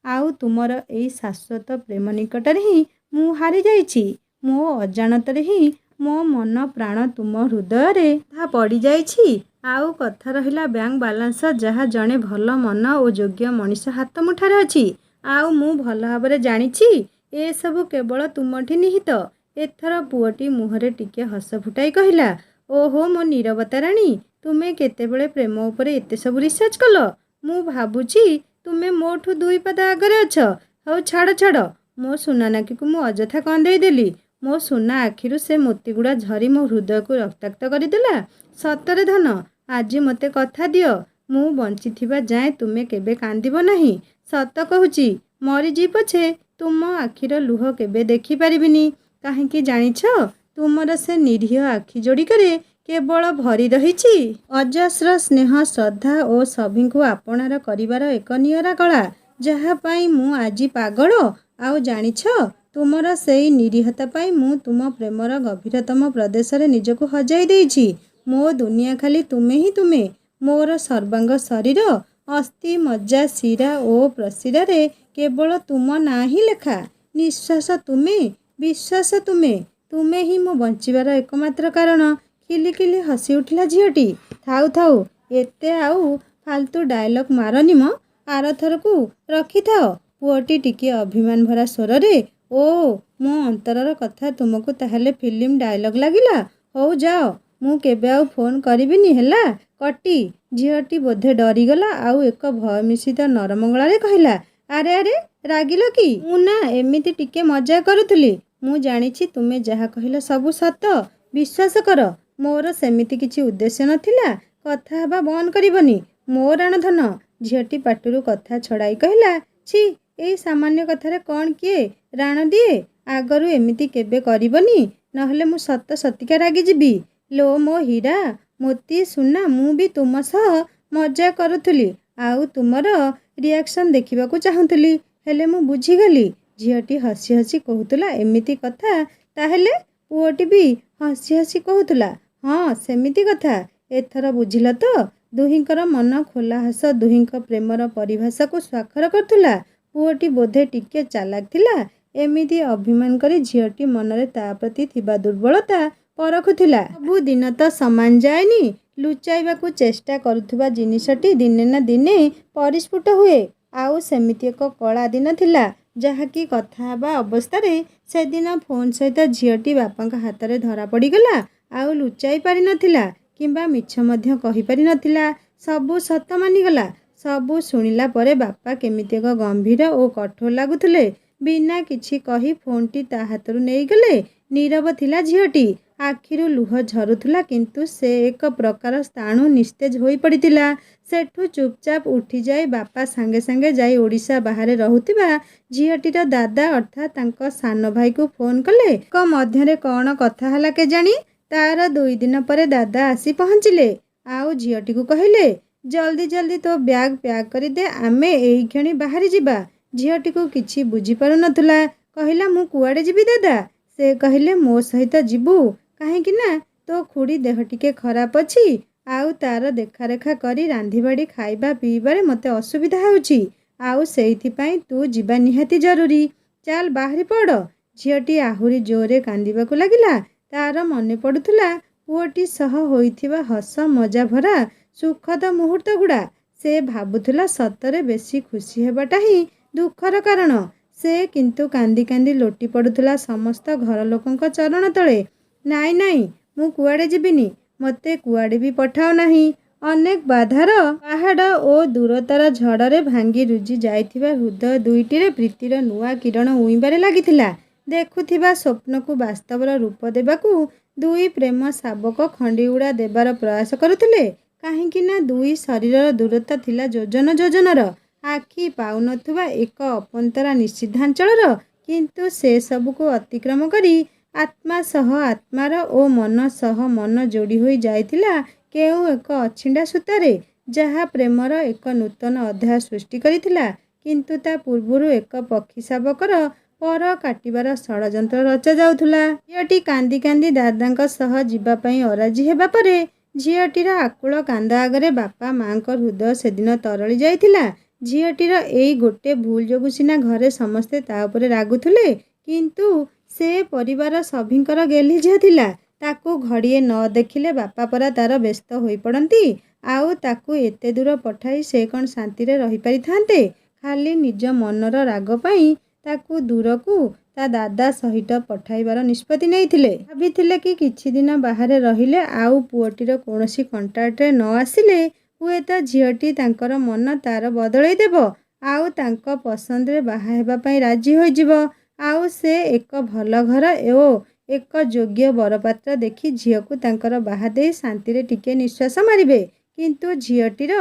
ଆଉ ତୁମର ଏଇ ଶାଶ୍ୱତ ପ୍ରେମ ନିକଟରେ ହିଁ ମୁଁ ହାରିଯାଇଛି। ମୋ ଅଜାଣତରେ ହିଁ ମୋ ମନ ପ୍ରାଣ ତୁମ ହୃଦୟରେ ତାହା ପଡ଼ିଯାଇଛି। ଆଉ କଥା ରହିଲା ବ୍ୟାଙ୍କ ବାଲାନ୍ସ, ଯାହା ଜଣେ ଭଲ ମନ ଓ ଯୋଗ୍ୟ ମଣିଷ ହାତ ମୁଠାରେ ଅଛି। ଆଉ ମୁଁ ଭଲ ଭାବରେ ଜାଣିଛି ଏସବୁ କେବଳ ତୁମଠି ନିହିତ। ଏଥର ପୁଅଟି ମୁହଁରେ ଟିକେ ହସ ଫୁଟାଇ କହିଲା, ଓହୋ ମୋ ନୀରବତା ରାଣୀ, ତୁମେ କେତେବେଳେ ପ୍ରେମ ଉପରେ ଏତେ ସବୁ ରିସର୍ଚ୍ଚ କଲ? ମୁଁ ଭାବୁଛି ତୁମେ ମୋଠୁ ଦୁଇ ପାଦ ଆଗରେ ଅଛ। ହଉ ଛାଡ଼ ଛାଡ଼, ମୋ ସୁନାନାକୀକୁ ମୁଁ ଅଯଥା କନ୍ଦେଇ ଦେଲି। ମୋ ସୁନା ଆଖିରୁ ସେ ମୋତିଗୁଡ଼ା ଝରି ମୋ ହୃଦୟକୁ ରକ୍ତାକ୍ତ କରିଦେଲା। ସତରେ ଧନ, ଆଜି ମୋତେ କଥା ଦିଅ, ମୁଁ ବଞ୍ଚିଥିବା ଯାଏଁ ତୁମେ କେବେ କାନ୍ଦିବ ନାହିଁ। ସତ କହୁଛି, ମରିଯିବି ପଛେ ତୁମ ଆଖିର ଲୁହ କେବେ ଦେଖିପାରିବିନି। କାହିଁକି ଜାଣିଛ, ତୁମର ସେ ନିରୀହ ଆଖି ଯୋଡ଼ିକରେ କେବଳ ଭରି ରହିଛି ଅଜସ୍ର ସ୍ନେହ, ଶ୍ରଦ୍ଧା ଓ ସଭିଙ୍କୁ ଆପଣାର କରିବାର ଏକ ନିଆରା କଳା, ଯାହା ପାଇଁ ମୁଁ ଆଜି ପାଗଳ। ଆଉ ଜାଣିଛ, ତୁମର ସେଇ ନିରୀହତା ପାଇଁ ମୁଁ ତୁମ ପ୍ରେମର ଗଭୀରତମ ପ୍ରଦେଶରେ ନିଜକୁ ହଜାଇ ଦେଇଛି। ମୋ ଦୁନିଆ ଖାଲି ତୁମେ ହିଁ ତୁମେ। ମୋର ସର୍ବାଙ୍ଗ ଶରୀର, ଅସ୍ଥି ମଜ୍ଜା, ଶିରା ଓ ପ୍ରଶିରାରେ କେବଳ ତୁମ ନାଁ ହିଁ ଲେଖା। ନିଶ୍ୱାସ ତୁମେ, ବିଶ୍ୱାସ ତୁମେ। ତୁମେ ହିଁ ମୋ ବଞ୍ଚିବାର ଏକମାତ୍ର କାରଣ। ଖିଲିଖିଲି ହସି ଉଠିଲା ଝିଅଟି। ଥାଉ ଥାଉ, ଏତେ ଆଉ ଫାଲତୁ ଡାଏଲଗ୍ ମାରନି ମ, ଆରଥରକୁ ରଖିଥାଅ। ପୁଅଟି ଟିକିଏ ଅଭିମାନ ଭରା ସ୍ୱରରେ ଓ ମୋ ଅନ୍ତରର କଥା ତୁମକୁ ତାହେଲେ ଫିଲ୍ମ ଡାଇଲଗ୍ ଲାଗିଲା? ହଉ ଯାଅ, ମୁଁ କେବେ ଆଉ ଫୋନ୍ କରିବିନି ହେଲା। କଟି। ଝିଅଟି ବୋଧେ ଡରିଗଲା ଆଉ ଏକ ଭୟ ମିଶ୍ରିତ ନରମ ଗଳାରେ କହିଲା, ଆରେ ଆରେ ରାଗିଲ କି? ମୁଁ ନା ଏମିତି ଟିକେ ମଜା କରୁଥିଲି। ମୁଁ ଜାଣିଛି ତୁମେ ଯାହା କହିଲ ସବୁ ସତ। ବିଶ୍ୱାସ କର, ମୋର ସେମିତି କିଛି ଉଦ୍ଦେଶ୍ୟ ନଥିଲା। କଥା ହେବା ବନ୍ଦ କରିବନି। ମୋ ରାଣଧନ। ଝିଅଟି ପାଟିରୁ କଥା ଛଡ଼ାଇ କହିଲା, ଛି, ଏଇ ସାମାନ୍ୟ କଥାରେ କ'ଣ କିଏ ରାଣ ଦିଏ? ଆଗରୁ ଏମିତି କେବେ କରିବନି, ନହେଲେ ମୁଁ ସତ ସତିକା ରାଗିଯିବି। ଲୋ ମୋ ହୀରା, ମୋତି, ସୁନା, ମୁଁ ବି ତୁମ ସହ ମଜା କରୁଥିଲି ଆଉ ତୁମର ରିଆକ୍ସନ୍ ଦେଖିବାକୁ ଚାହୁଁଥିଲି। ହେଲେ ମୁଁ ବୁଝିଗଲି। ଝିଅଟି ହସି ହସି କହୁଥିଲା, ଏମିତି କଥା ତାହେଲେ? ପୁଅଟି ବି ହସି ହସି କହୁଥିଲା, ହଁ ସେମିତି କଥା। ଏଥର ବୁଝିଲ ତ? ଦୁହିଁଙ୍କର ମନ ଖୋଲା ହସ ଦୁହିଁଙ୍କ ପ୍ରେମର ପରିଭାଷାକୁ ସ୍ୱାକ୍ଷର କରୁଥିଲା। ପୁଅଟି ବୋଧେ ଟିକେ ଚାଲାକ ଥିଲା। ଏମିତି ଅଭିମାନ କରି ଝିଅଟି ମନରେ ତା ପ୍ରତି ଥିବା ଦୁର୍ବଳତା ପରଖୁଥିଲା। ସବୁଦିନ ତ ସମାନ ଯାଏନି। ଲୁଚାଇବାକୁ ଚେଷ୍ଟା କରୁଥିବା ଜିନିଷଟି ଦିନେ ନା ଦିନେ ପରିସ୍ଫୁଟ ହୁଏ। ଆଉ ସେମିତି ଏକ କଳା ଦିନ ଥିଲା, ଯାହାକି କଥା ହେବା ଅବସ୍ଥାରେ ସେଦିନ ଫୋନ୍ ସହିତ ଝିଅଟି ବାପାଙ୍କ ହାତରେ ଧରା ପଡ଼ିଗଲା। ଆଉ ଲୁଚାଇ ପାରିନଥିଲା କିମ୍ବା ମିଛ ମଧ୍ୟ କହିପାରିନଥିଲା। ସବୁ ସତ ମାନିଗଲା। ସବୁ ଶୁଣିଲା ପରେ ବାପା କେମିତି ଏକ ଗମ୍ଭୀର ଓ କଠୋର ଲାଗୁଥିଲେ। ବିନା କିଛି କହି ଫୋନ୍ଟି ତା ହାତରୁ ନେଇଗଲେ। ନୀରବ ଥିଲା ଝିଅଟି। ଆଖିରୁ ଲୁହ ଝରୁଥିଲା, କିନ୍ତୁ ସେ ଏକ ପ୍ରକାର ସ୍ଥାଣୁ ନିସ୍ତେଜ ହୋଇପଡ଼ିଥିଲା। ସେଠୁ ଚୁପଚାପ ଉଠିଯାଇ ବାପା ସାଙ୍ଗେ ସାଙ୍ଗେ ଯାଇ ଓଡ଼ିଶା ବାହାରେ ରହୁଥିବା ଝିଅଟିର ଦାଦା ଅର୍ଥାତ୍ ତାଙ୍କ ସାନ ଭାଇକୁ ଫୋନ୍ କଲେ। ଙ୍କ ମଧ୍ୟରେ କ'ଣ କଥା ହେଲା କେଜାଣି, ତାର 2 ଦିନ ପରେ ଦାଦା ଆସି ପହଞ୍ଚିଲେ। ଆଉ ଝିଅଟିକୁ କହିଲେ, ଜଲ୍ଦି ଜଲ୍ଦି ତୋ ବ୍ୟାଗ୍ ପ୍ୟାକ୍ କରିଦେ, ଆମେ ଏଇକ୍ଷଣି ବାହାରି ଯିବା। ଝିଅଟିକୁ କିଛି ବୁଝିପାରୁନଥିଲା। କହିଲା, ମୁଁ କୁଆଡ଼େ ଯିବି ଦାଦା? ସେ କହିଲେ, ମୋ ସହିତ ଯିବୁ। କାହିଁକି ନା ତୋ ଖୁଡ଼ୀ ଦେହ ଟିକେ ଖରାପ ଅଛି ଆଉ ତାର ଦେଖାରେଖା କରି ରାନ୍ଧିବାଢ଼ି ଖାଇବା ପିଇବାରେ ମୋତେ ଅସୁବିଧା ହେଉଛି। ଆଉ ସେଇଥିପାଇଁ ତୁ ଯିବା ନିହାତି ଜରୁରୀ। ଚାଲ ବାହାରି ପଡ଼। ଝିଅଟି ଆହୁରି ଜୋରରେ କାନ୍ଦିବାକୁ ଲାଗିଲା। ତାର ମନେ ପଡ଼ୁଥିଲା ପୁଅଟି ସହ ହୋଇଥିବା ହସ ମଜା ଭରା ସୁଖଦ ମୁହୂର୍ତ୍ତଗୁଡ଼ା। ସେ ଭାବୁଥିଲା ସତରେ ବେଶୀ ଖୁସି ହେବାଟା ହିଁ ଦୁଃଖର କାରଣ। ସେ କିନ୍ତୁ କାନ୍ଦି କାନ୍ଦି ଲୋଟି ପଡ଼ୁଥିଲା ସମସ୍ତ ଘର ଲୋକଙ୍କ ଚରଣ ତଳେ। ନାଇଁ ନାଇଁ, ମୁଁ କୁଆଡ଼େ ଯିବିନି। ମୋତେ କୁଆଡ଼େ ବି ପଠାଅ ନାହିଁ। ଅନେକ ବାଧାର ପାହାଡ଼ ଓ ଦୂରତାର ଝଡ଼ରେ ଭାଙ୍ଗି ରୁଜି ଯାଇଥିବା ହୃଦୟ ଦୁଇଟିରେ ପ୍ରୀତିର ନୂଆ କିରଣ ଉଇଁବାରେ ଲାଗିଥିଲା। ଦେଖୁଥିବା ସ୍ୱପ୍ନକୁ ବାସ୍ତବର ରୂପ ଦେବାକୁ ଦୁଇ ପ୍ରେମ ଶାବକ ଖଣ୍ଡିଉଡ଼ା ଦେବାର ପ୍ରୟାସ କରୁଥିଲେ। କାହିଁକି ନା ଦୁଇ ଶରୀରର ଦୂରତା ଥିଲା ଯୋଜନ ଯୋଜନର। ଆଖି ପାଉନଥିବା ଏକ ଅପନ୍ତରା ନିଷିଦ୍ଧାଞ୍ଚଳର। କିନ୍ତୁ ସେ ସବୁକୁ ଅତିକ୍ରମ କରି ଆତ୍ମା ସହ ଆତ୍ମାର ଓ ମନ ସହ ମନ ଯୋଡ଼ି ହୋଇ ଯାଇଥିଲା କେଉଁ ଏକ ଅଛିଣ୍ଡା ସୂତାରେ, ଯାହା ପ୍ରେମର ଏକ ନୂତନ ଅଧ୍ୟାୟ ସୃଷ୍ଟି କରିଥିଲା। କିନ୍ତୁ ତା ପୂର୍ବରୁ ଏକ ପକ୍ଷୀ ଶାବକର ପର କାଟିବାର ଷଡ଼ଯନ୍ତ୍ର ରଚା ଯାଉଥିଲା। ଝିଅଟି କାନ୍ଦି କାନ୍ଦି ଦାଦାଙ୍କ ସହ ଯିବା ପାଇଁ ଅରାଜି ହେବା ପରେ ଝିଅଟିର ଆକୁଳ କାନ୍ଦ ଆଗରେ ବାପା ମାଙ୍କ ହୃଦୟ ସେଦିନ ତରଳି ଯାଇଥିଲା। ଝିଅଟିର ଏଇ ଗୋଟେ ଭୁଲ ଯୋଗୁଁ ସିନା ଘରେ ସମସ୍ତେ ତା ଉପରେ ରାଗୁଥିଲେ, କିନ୍ତୁ ସେ ପରିବାର ସଭିଙ୍କର ଗେହ୍ଲି ଝିଅ ଥିଲା। ତାକୁ ଘଡ଼ିଏ ନ ଦେଖିଲେ ବାପା ପରା ତାର ବ୍ୟସ୍ତ ହୋଇପଡ଼ନ୍ତି। ଆଉ ତାକୁ ଏତେ ଦୂର ପଠାଇ ସେ କ'ଣ ଶାନ୍ତିରେ ରହିପାରିଥାନ୍ତେ? ଖାଲି ନିଜ ମନର ରାଗ ପାଇଁ ତାକୁ ଦୂରକୁ ତା ଦାଦା ସହିତ ପଠାଇବାର ନିଷ୍ପତ୍ତି ନେଇଥିଲେ। ଭାବିଥିଲେ କି କିଛି ଦିନ ବାହାରେ ରହିଲେ ଆଉ ପୁଅଟିର କୌଣସି କଣ୍ଟାକ୍ଟରେ ନ ଆସିଲେ ହୁଏତ ଝିଅଟି ତାଙ୍କର ମନ ତାର ବଦଳେଇ ଦେବ ଆଉ ତାଙ୍କ ପସନ୍ଦରେ ବାହା ହେବା ପାଇଁ ରାଜି ହୋଇଯିବ। ଆଉ ସେ ଏକ ଭଲ ଘର ଓ ଏକ ଯୋଗ୍ୟ ବରପାତ୍ର ଦେଖି ଝିଅକୁ ତାଙ୍କର ବାହା ଦେଇ ଶାନ୍ତିରେ ଟିକେ ନିଶ୍ୱାସ ମାରିବେ। କିନ୍ତୁ ଝିଅଟିର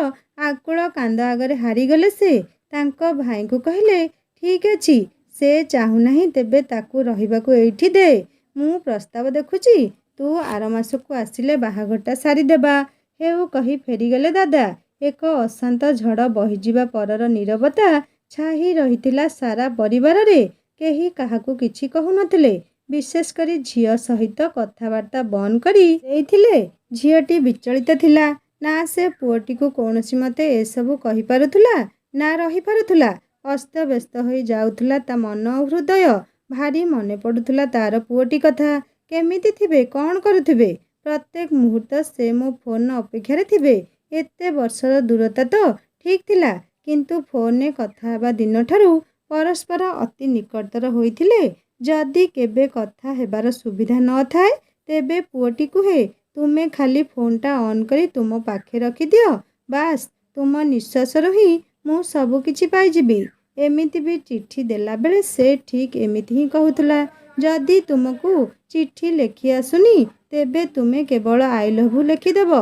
ଆକୁଳ କାନ୍ଦ ଆଗରେ ହାରିଗଲେ ସେ। ତାଙ୍କ ଭାଇଙ୍କୁ କହିଲେ, ଠିକ୍ ଅଛି, ସେ ଚାହୁଁନାହିଁ ତେବେ ତାକୁ ରହିବାକୁ ଏଇଠି ଦେ। ମୁଁ ପ୍ରସ୍ତାବ ଦେଖୁଛି। ତୁ ଆର ମାସକୁ ଆସିଲେ ବାହାଘରଟା ସାରିଦେବା। ହେଉ କହି ଫେରିଗଲେ ଦାଦା। ଏକ ଅଶାନ୍ତ ଝଡ଼ ବହିଯିବା ପରର ନୀରବତା ଛାଇ ରହିଥିଲା ସାରା ପରିବାରରେ। କେହି କାହାକୁ କିଛି କହୁନଥିଲେ। ବିଶେଷ କରି ଝିଅ ସହିତ କଥାବାର୍ତ୍ତା ବନ୍ଦ କରି ଦେଇଥିଲେ। ଝିଅଟି ବିଚଳିତ ଥିଲା। ନା ସେ ପୁଅଟିକୁ କୌଣସି ମତେ ଏସବୁ କହିପାରୁଥିଲା, ନା ରହିପାରୁଥିଲା। ଅସ୍ତବ୍ୟସ୍ତ ହୋଇ ଯାଉଥିଲା ତା ମନ ଓ ହୃଦୟ। ଭାରି ମନେ ପଡ଼ୁଥିଲା ତାର ପୁଅଟି କଥା। କେମିତି ଥିବେ, କ'ଣ କରୁଥିବେ? ପ୍ରତ୍ୟେକ ମୁହୂର୍ତ୍ତ ସେ ମୋ ଫୋନ୍ର ଅପେକ୍ଷାରେ ଥିବେ। ଏତେ ବର୍ଷର ଦୂରତା ତ ଠିକ୍ ଥିଲା, କିନ୍ତୁ ଫୋନ୍ରେ କଥା ହେବା ଦିନଠାରୁ ପରସ୍ପର ଅତି ନିକଟତର ହୋଇଥିଲେ ଯଦି କେବେ କଥା ହେବାର ସୁବିଧା ନଥାଏ ତେବେ ପୁଅଟି କୁହେ, ତୁମେ ଖାଲି ଫୋନ୍ଟା ଅନ୍ କରି ତୁମ ପାଖେ ରଖିଦିଅ, ବାସ୍ ତୁମ ନିଶ୍ୱାସରୁ ହିଁ ମୁଁ ସବୁ କିଛି ପାଇଯିବି। ଏମିତି ବି ଚିଠି ଦେଲାବେଳେ ସେ ଠିକ୍ ଏମିତି ହିଁ କହୁଥିଲା। ଯଦି ତୁମକୁ ଚିଠି ଲେଖି ଆସୁନି ତେବେ ତୁମେ କେବଳ ଆଇ ଲଭ୍ ୟୁ ଲେଖିଦେବ।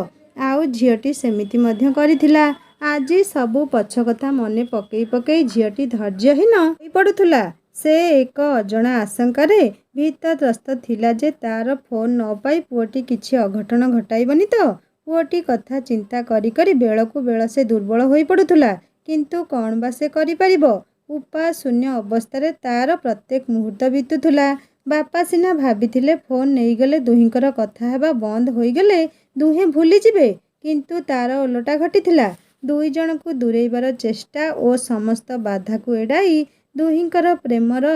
ଆଉ ଝିଅଟି ସେମିତି ମଧ୍ୟ କରିଥିଲା। ଆଜି ସବୁ ପଛ କଥା ମନେ ପକେଇ ପକେଇ ଝିଅଟି ଧୈର୍ଯ୍ୟହୀନ ହୋଇପଡ଼ୁଥିଲା। ସେ ଏକ ଅଜଣା ଆଶଙ୍କାରେ ଭୀତତ୍ରସ୍ତ ଥିଲା ଯେ ତା'ର ଫୋନ୍ ନ ପାଇ ପୁଅଟି କିଛି ଅଘଟଣ ଘଟାଇବନି ତ। ପୁଅଟି କଥା ଚିନ୍ତା କରି କରି ବେଳକୁ ବେଳ ସେ ଦୁର୍ବଳ ହୋଇପଡ଼ୁଥିଲା। କିନ୍ତୁ କ'ଣ ବା ସେ କରିପାରିବ? ଉପାୟ ଶୂନ୍ୟ ଅବସ୍ଥାରେ ତା'ର ପ୍ରତ୍ୟେକ ମୁହୂର୍ତ୍ତ ବିତୁଥିଲା। ବାପା ସିନା ଭାବିଥିଲେ ଫୋନ୍ ନେଇଗଲେ ଦୁହିଁଙ୍କର କଥା ହେବା ବନ୍ଦ ହୋଇଗଲେ ଦୁହେଁ ଭୁଲିଯିବେ, କିନ୍ତୁ ତା'ର ଓଲଟା ଘଟିଥିଲା। ଦୁଇ ଜଣଙ୍କୁ ଦୂରେଇବାର ଚେଷ୍ଟା ଓ ସମସ୍ତ ବାଧାକୁ ଏଡ଼ାଇ ଦୁହିଁଙ୍କର ପ୍ରେମର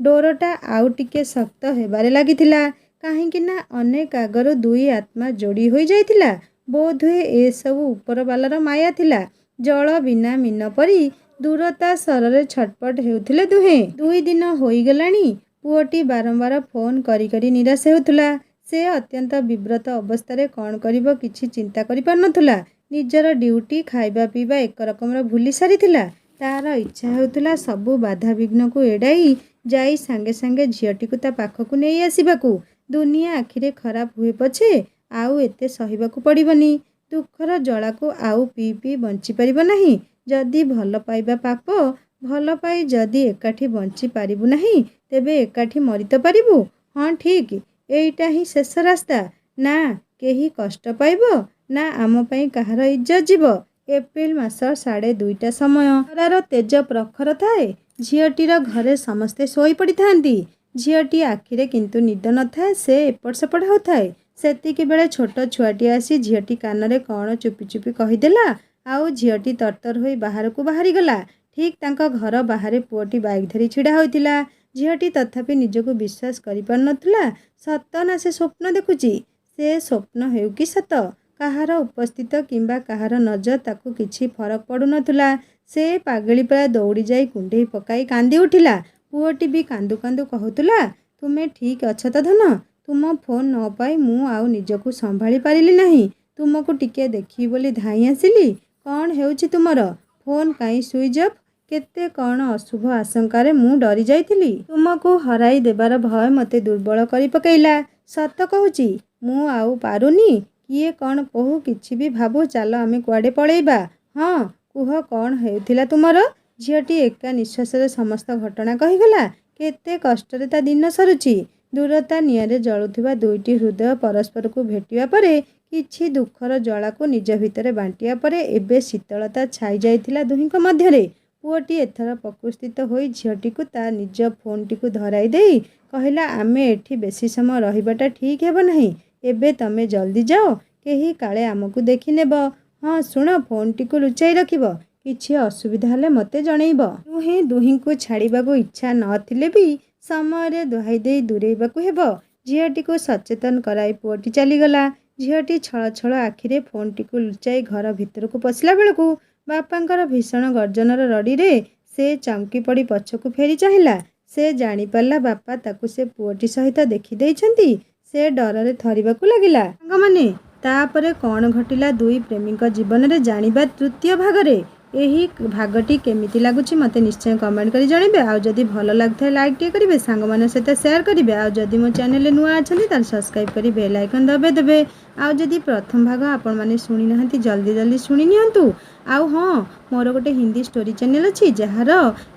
ଡୋରଟା ଆଉ ଟିକେ ଶକ୍ତ ହେବାରେ ଲାଗିଥିଲା। କାହିଁକି ନା ଅନେକ ଆଗରୁ ଦୁଇ ଆତ୍ମା ଯୋଡ଼ି ହୋଇଯାଇଥିଲା। ବୋଧହୁଏ ଏସବୁ ଉପରବାଲାର ମାୟା ଥିଲା। ଜଳ ବିନା ମୀନ ପରି ଦୂରତା ସରରେ ଛଟପଟ ହେଉଥିଲେ ଦୁହେଁ। 2 ଦିନ ହୋଇଗଲାଣି ପୁଅଟି ବାରମ୍ବାର ଫୋନ୍ କରି କରି ନିରାଶ ହେଉଥିଲା। ସେ ଅତ୍ୟନ୍ତ ବିବ୍ରତ ଅବସ୍ଥାରେ କ'ଣ କରିବ କିଛି ଚିନ୍ତା କରିପାରୁନଥିଲା। ନିଜର ଡ୍ୟୁଟି, ଖାଇବା ପିଇବା ଏକରକମର ଭୁଲି ସାରିଥିଲା। ତା'ର ଇଚ୍ଛା ହେଉଥିଲା ସବୁ ବାଧାବିଘ୍ନକୁ ଏଡ଼ାଇ ଯାଇ ସାଙ୍ଗେ ସାଙ୍ଗେ ଝିଅଟିକୁ ତା ପାଖକୁ ନେଇ ଆସିବାକୁ। ଦୁନିଆ ଆଖିରେ ଖରାପ ହୁଏ ପଛେ ଆଉ ଏତେ ସହିବାକୁ ପଡ଼ିବନି। ଦୁଃଖର ଜ୍ୱାଳାକୁ ଆଉ ପିଇ ପିଇ ବଞ୍ଚିପାରିବ ନାହିଁ। ଯଦି ଭଲ ପାଇବା ପାପ, ଭଲ ପାଇ ଯଦି ଏକାଠି ବଞ୍ଚି ପାରିବୁ ନାହିଁ ତେବେ ଏକାଠି ମରି ତ ପାରିବୁ। ହଁ ଠିକ୍, ଏଇଟା ହିଁ ଶେଷ ରାସ୍ତା। ନା କେହି କଷ୍ଟ ପାଇବ, ନା ଆମ ପାଇଁ କାହାର ଇଜ୍ଜତ ଯିବ। ଏପ୍ରିଲ ମାସ 2:30 ସମୟ। ଖରାର ତେଜ ପ୍ରଖର ଥାଏ। ଝିଅଟିର ଘରେ ସମସ୍ତେ ଶୋଇପଡ଼ିଥାନ୍ତି। ଝିଅଟି ଆଖିରେ କିନ୍ତୁ ନିଦ ନଥାଏ। ସେ ଏପଟ ସେପଟ ହେଉଥାଏ। ସେତିକିବେଳେ ଛୋଟ ଛୁଆଟିଏ ଆସି ଝିଅଟି କାନରେ କ'ଣ ଚୁପି ଚୁପି କହିଦେଲା। ଆଉ ଝିଅଟି ତରତର ହୋଇ ବାହାରକୁ ବାହାରିଗଲା। ଠିକ୍ ତାଙ୍କ ଘର ବାହାରେ ପୁଅଟି ବାଇକ୍ ଧରି ଛିଡ଼ା ହୋଇଥିଲା। ଝିଅଟି ତଥାପି ନିଜକୁ ବିଶ୍ୱାସ କରିପାରୁନଥିଲା। ସତ ନା ସେ ସ୍ୱପ୍ନ ଦେଖୁଛି? ସେ ସ୍ୱପ୍ନ ହେଉ କି ସତ, କାହାର ଉପସ୍ଥିତ କିମ୍ବା କାହାର ନଜର ତାକୁ କିଛି ଫରକ ପଡ଼ୁନଥିଲା। ସେ ପାଗଳି ପ୍ରାୟ ଦୌଡ଼ି ଯାଇ କୁଣ୍ଢେଇ ପକାଇ କାନ୍ଦି ଉଠିଲା। ପୁଅଟି ବି କାନ୍ଦୁ କାନ୍ଦୁ କହୁଥିଲା, ତୁମେ ଠିକ୍ ଅଛ ତ ଧନ? ତୁମ ଫୋନ୍ ନ ପାଇ ମୁଁ ଆଉ ନିଜକୁ ସମ୍ଭାଳି ପାରିଲି ନାହିଁ। ତୁମକୁ ଟିକେ ଦେଖିବି ବୋଲି ଧାଇଁ ଆସିଲି। କ'ଣ ହେଉଛି ତୁମର? ଫୋନ୍ କାହିଁ ସୁଇଚ୍ ଅଫ୍? କେତେ କ'ଣ ଅଶୁଭ ଆଶଙ୍କାରେ ମୁଁ ଡରି ଯାଇଥିଲି। ତୁମକୁ ହରାଇ ଦେବାର ଭୟ ମୋତେ ଦୁର୍ବଳ କରି ପକେଇଲା। ସତ କହୁଛି, ମୁଁ ଆଉ ପାରୁନି। କିଏ କ'ଣ କହୁ, କିଛି ବି ଭାବୁ, ଚାଲ ଆମେ କୁଆଡ଼େ ପଳେଇବା। ହଁ କୁହ, କ'ଣ ହେଉଥିଲା ତୁମର? ଝିଅଟି ଏକା ନିଶ୍ୱାସରେ ସମସ୍ତ ଘଟଣା କହିଗଲା। କେତେ କଷ୍ଟରେ ତା ଦିନ ସରୁଛି। ଦୂରତା ନିଆଁରେ ଜଳୁଥିବା ଦୁଇଟି ହୃଦୟ ପରସ୍ପରକୁ ଭେଟିବା ପରେ, କିଛି ଦୁଃଖର ଜ୍ୱାଳାକୁ ନିଜ ଭିତରେ ବାଣ୍ଟିବା ପରେ ଏବେ ଶୀତଳତା ଛାଇ ଯାଇଥିଲା ଦୁହିଁଙ୍କ ମଧ୍ୟରେ। ପୁଅଟି ଏଥର ପ୍ରକୃତିସ୍ଥ ହୋଇ ଝିଅଟିକୁ ତା ନିଜ ଫୋନ୍ଟିକୁ ଧରାଇ ଦେଇ କହିଲା, ଆମେ ଏଠି ବେଶୀ ସମୟ ରହିବାଟା ଠିକ୍ ହେବ ନାହିଁ। ଏବେ ତମେ ଜଲ୍ଦି ଯାଅ, କେହି କାଳେ ଆମକୁ ଦେଖିନେବ। ହଁ ଶୁଣ, ଫୋନ୍ଟିକୁ ଲୁଚାଇ ରଖିବ। କିଛି ଅସୁବିଧା ହେଲେ ମୋତେ ଜଣେଇବ। ଦୁହେଁ ଦୁହିଁଙ୍କୁ ଛାଡ଼ିବାକୁ ଇଚ୍ଛା ନଥିଲେ ବି ସମୟରେ ଦୋହାଇ ଦେଇ ଦୂରେଇବାକୁ ହେବ। ଝିଅଟିକୁ ସଚେତନ କରାଇ ପୁଅଟି ଚାଲିଗଲା। ଝିଅଟି ଛଳ ଛଳ ଆଖିରେ ଫୋନ୍ଟିକୁ ଲୁଚାଇ ଘର ଭିତରକୁ ପଶିଲା ବେଳକୁ ବାପାଙ୍କର ଭୀଷଣ ଗର୍ଜନର ରଡ଼ିରେ ସେ ଚମକି ପଡ଼ି ପଛକୁ ଫେରି ଚାହିଁଲା। ସେ ଜାଣିପାରିଲା ବାପା ତାକୁ ସେ ପୁଅଟି ସହିତ ଦେଖିଦେଇଛନ୍ତି। ସେ ଡରରେ ଥରିବାକୁ ଲାଗିଲା। ସାଙ୍ଗମାନେ, ତାପରେ କ'ଣ ଘଟିଲା ଦୁଇ ପ୍ରେମୀଙ୍କ ଜୀବନରେ ଜାଣିବା ତୃତୀୟ ଭାଗରେ। ଏହି ଭାଗଟି କେମିତି ଲାଗୁଛି ମୋତେ ନିଶ୍ଚୟ କମେଣ୍ଟ କରି ଜଣାଇବେ। ଆଉ ଯଦି ଭଲ ଲାଗୁଥାଏ ଲାଇକ୍ଟିଏ କରିବେ, ସାଙ୍ଗମାନଙ୍କ ସହିତ ସେୟାର କରିବେ। ଆଉ ଯଦି ମୋ ଚ୍ୟାନେଲରେ ନୂଆ ଅଛନ୍ତି ତାହେଲେ ସବସ୍କ୍ରାଇବ୍ କରି ବେଲ୍ ଆଇକନ୍ ଦବାଇ ଦେବେ। ଆଉ ଯଦି ପ୍ରଥମ ଭାଗ ଆପଣମାନେ ଶୁଣି ନାହାନ୍ତି ଜଲ୍ଦି ଜଲ୍ଦି ଶୁଣି ନିଅନ୍ତୁ। ଆଉ ହଁ, ମୋର ଗୋଟେ ହିନ୍ଦୀ ଷ୍ଟୋରି ଚ୍ୟାନେଲ୍ ଅଛି, ଯାହାର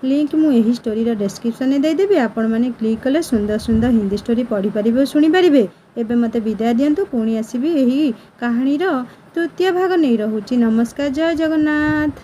ଲିଙ୍କ୍ ମୁଁ ଏହି ଷ୍ଟୋରିର ଡେସ୍କ୍ରିପସନ୍ରେ ଦେଇଦେବି। ଆପଣମାନେ କ୍ଲିକ୍ କଲେ ସୁନ୍ଦର ସୁନ୍ଦର ହିନ୍ଦୀ ଷ୍ଟୋରି ପଢ଼ିପାରିବେ ଓ ଶୁଣିପାରିବେ। ଏବେ ମୋତେ ବିଦାୟ ଦିଅନ୍ତୁ। ପୁଣି ଆସିବି ଏହି କାହାଣୀର ତୃତୀୟ ଭାଗ ନେଇ। ରହୁଛି ନମସ୍କାର, ଜୟ ଜଗନ୍ନାଥ।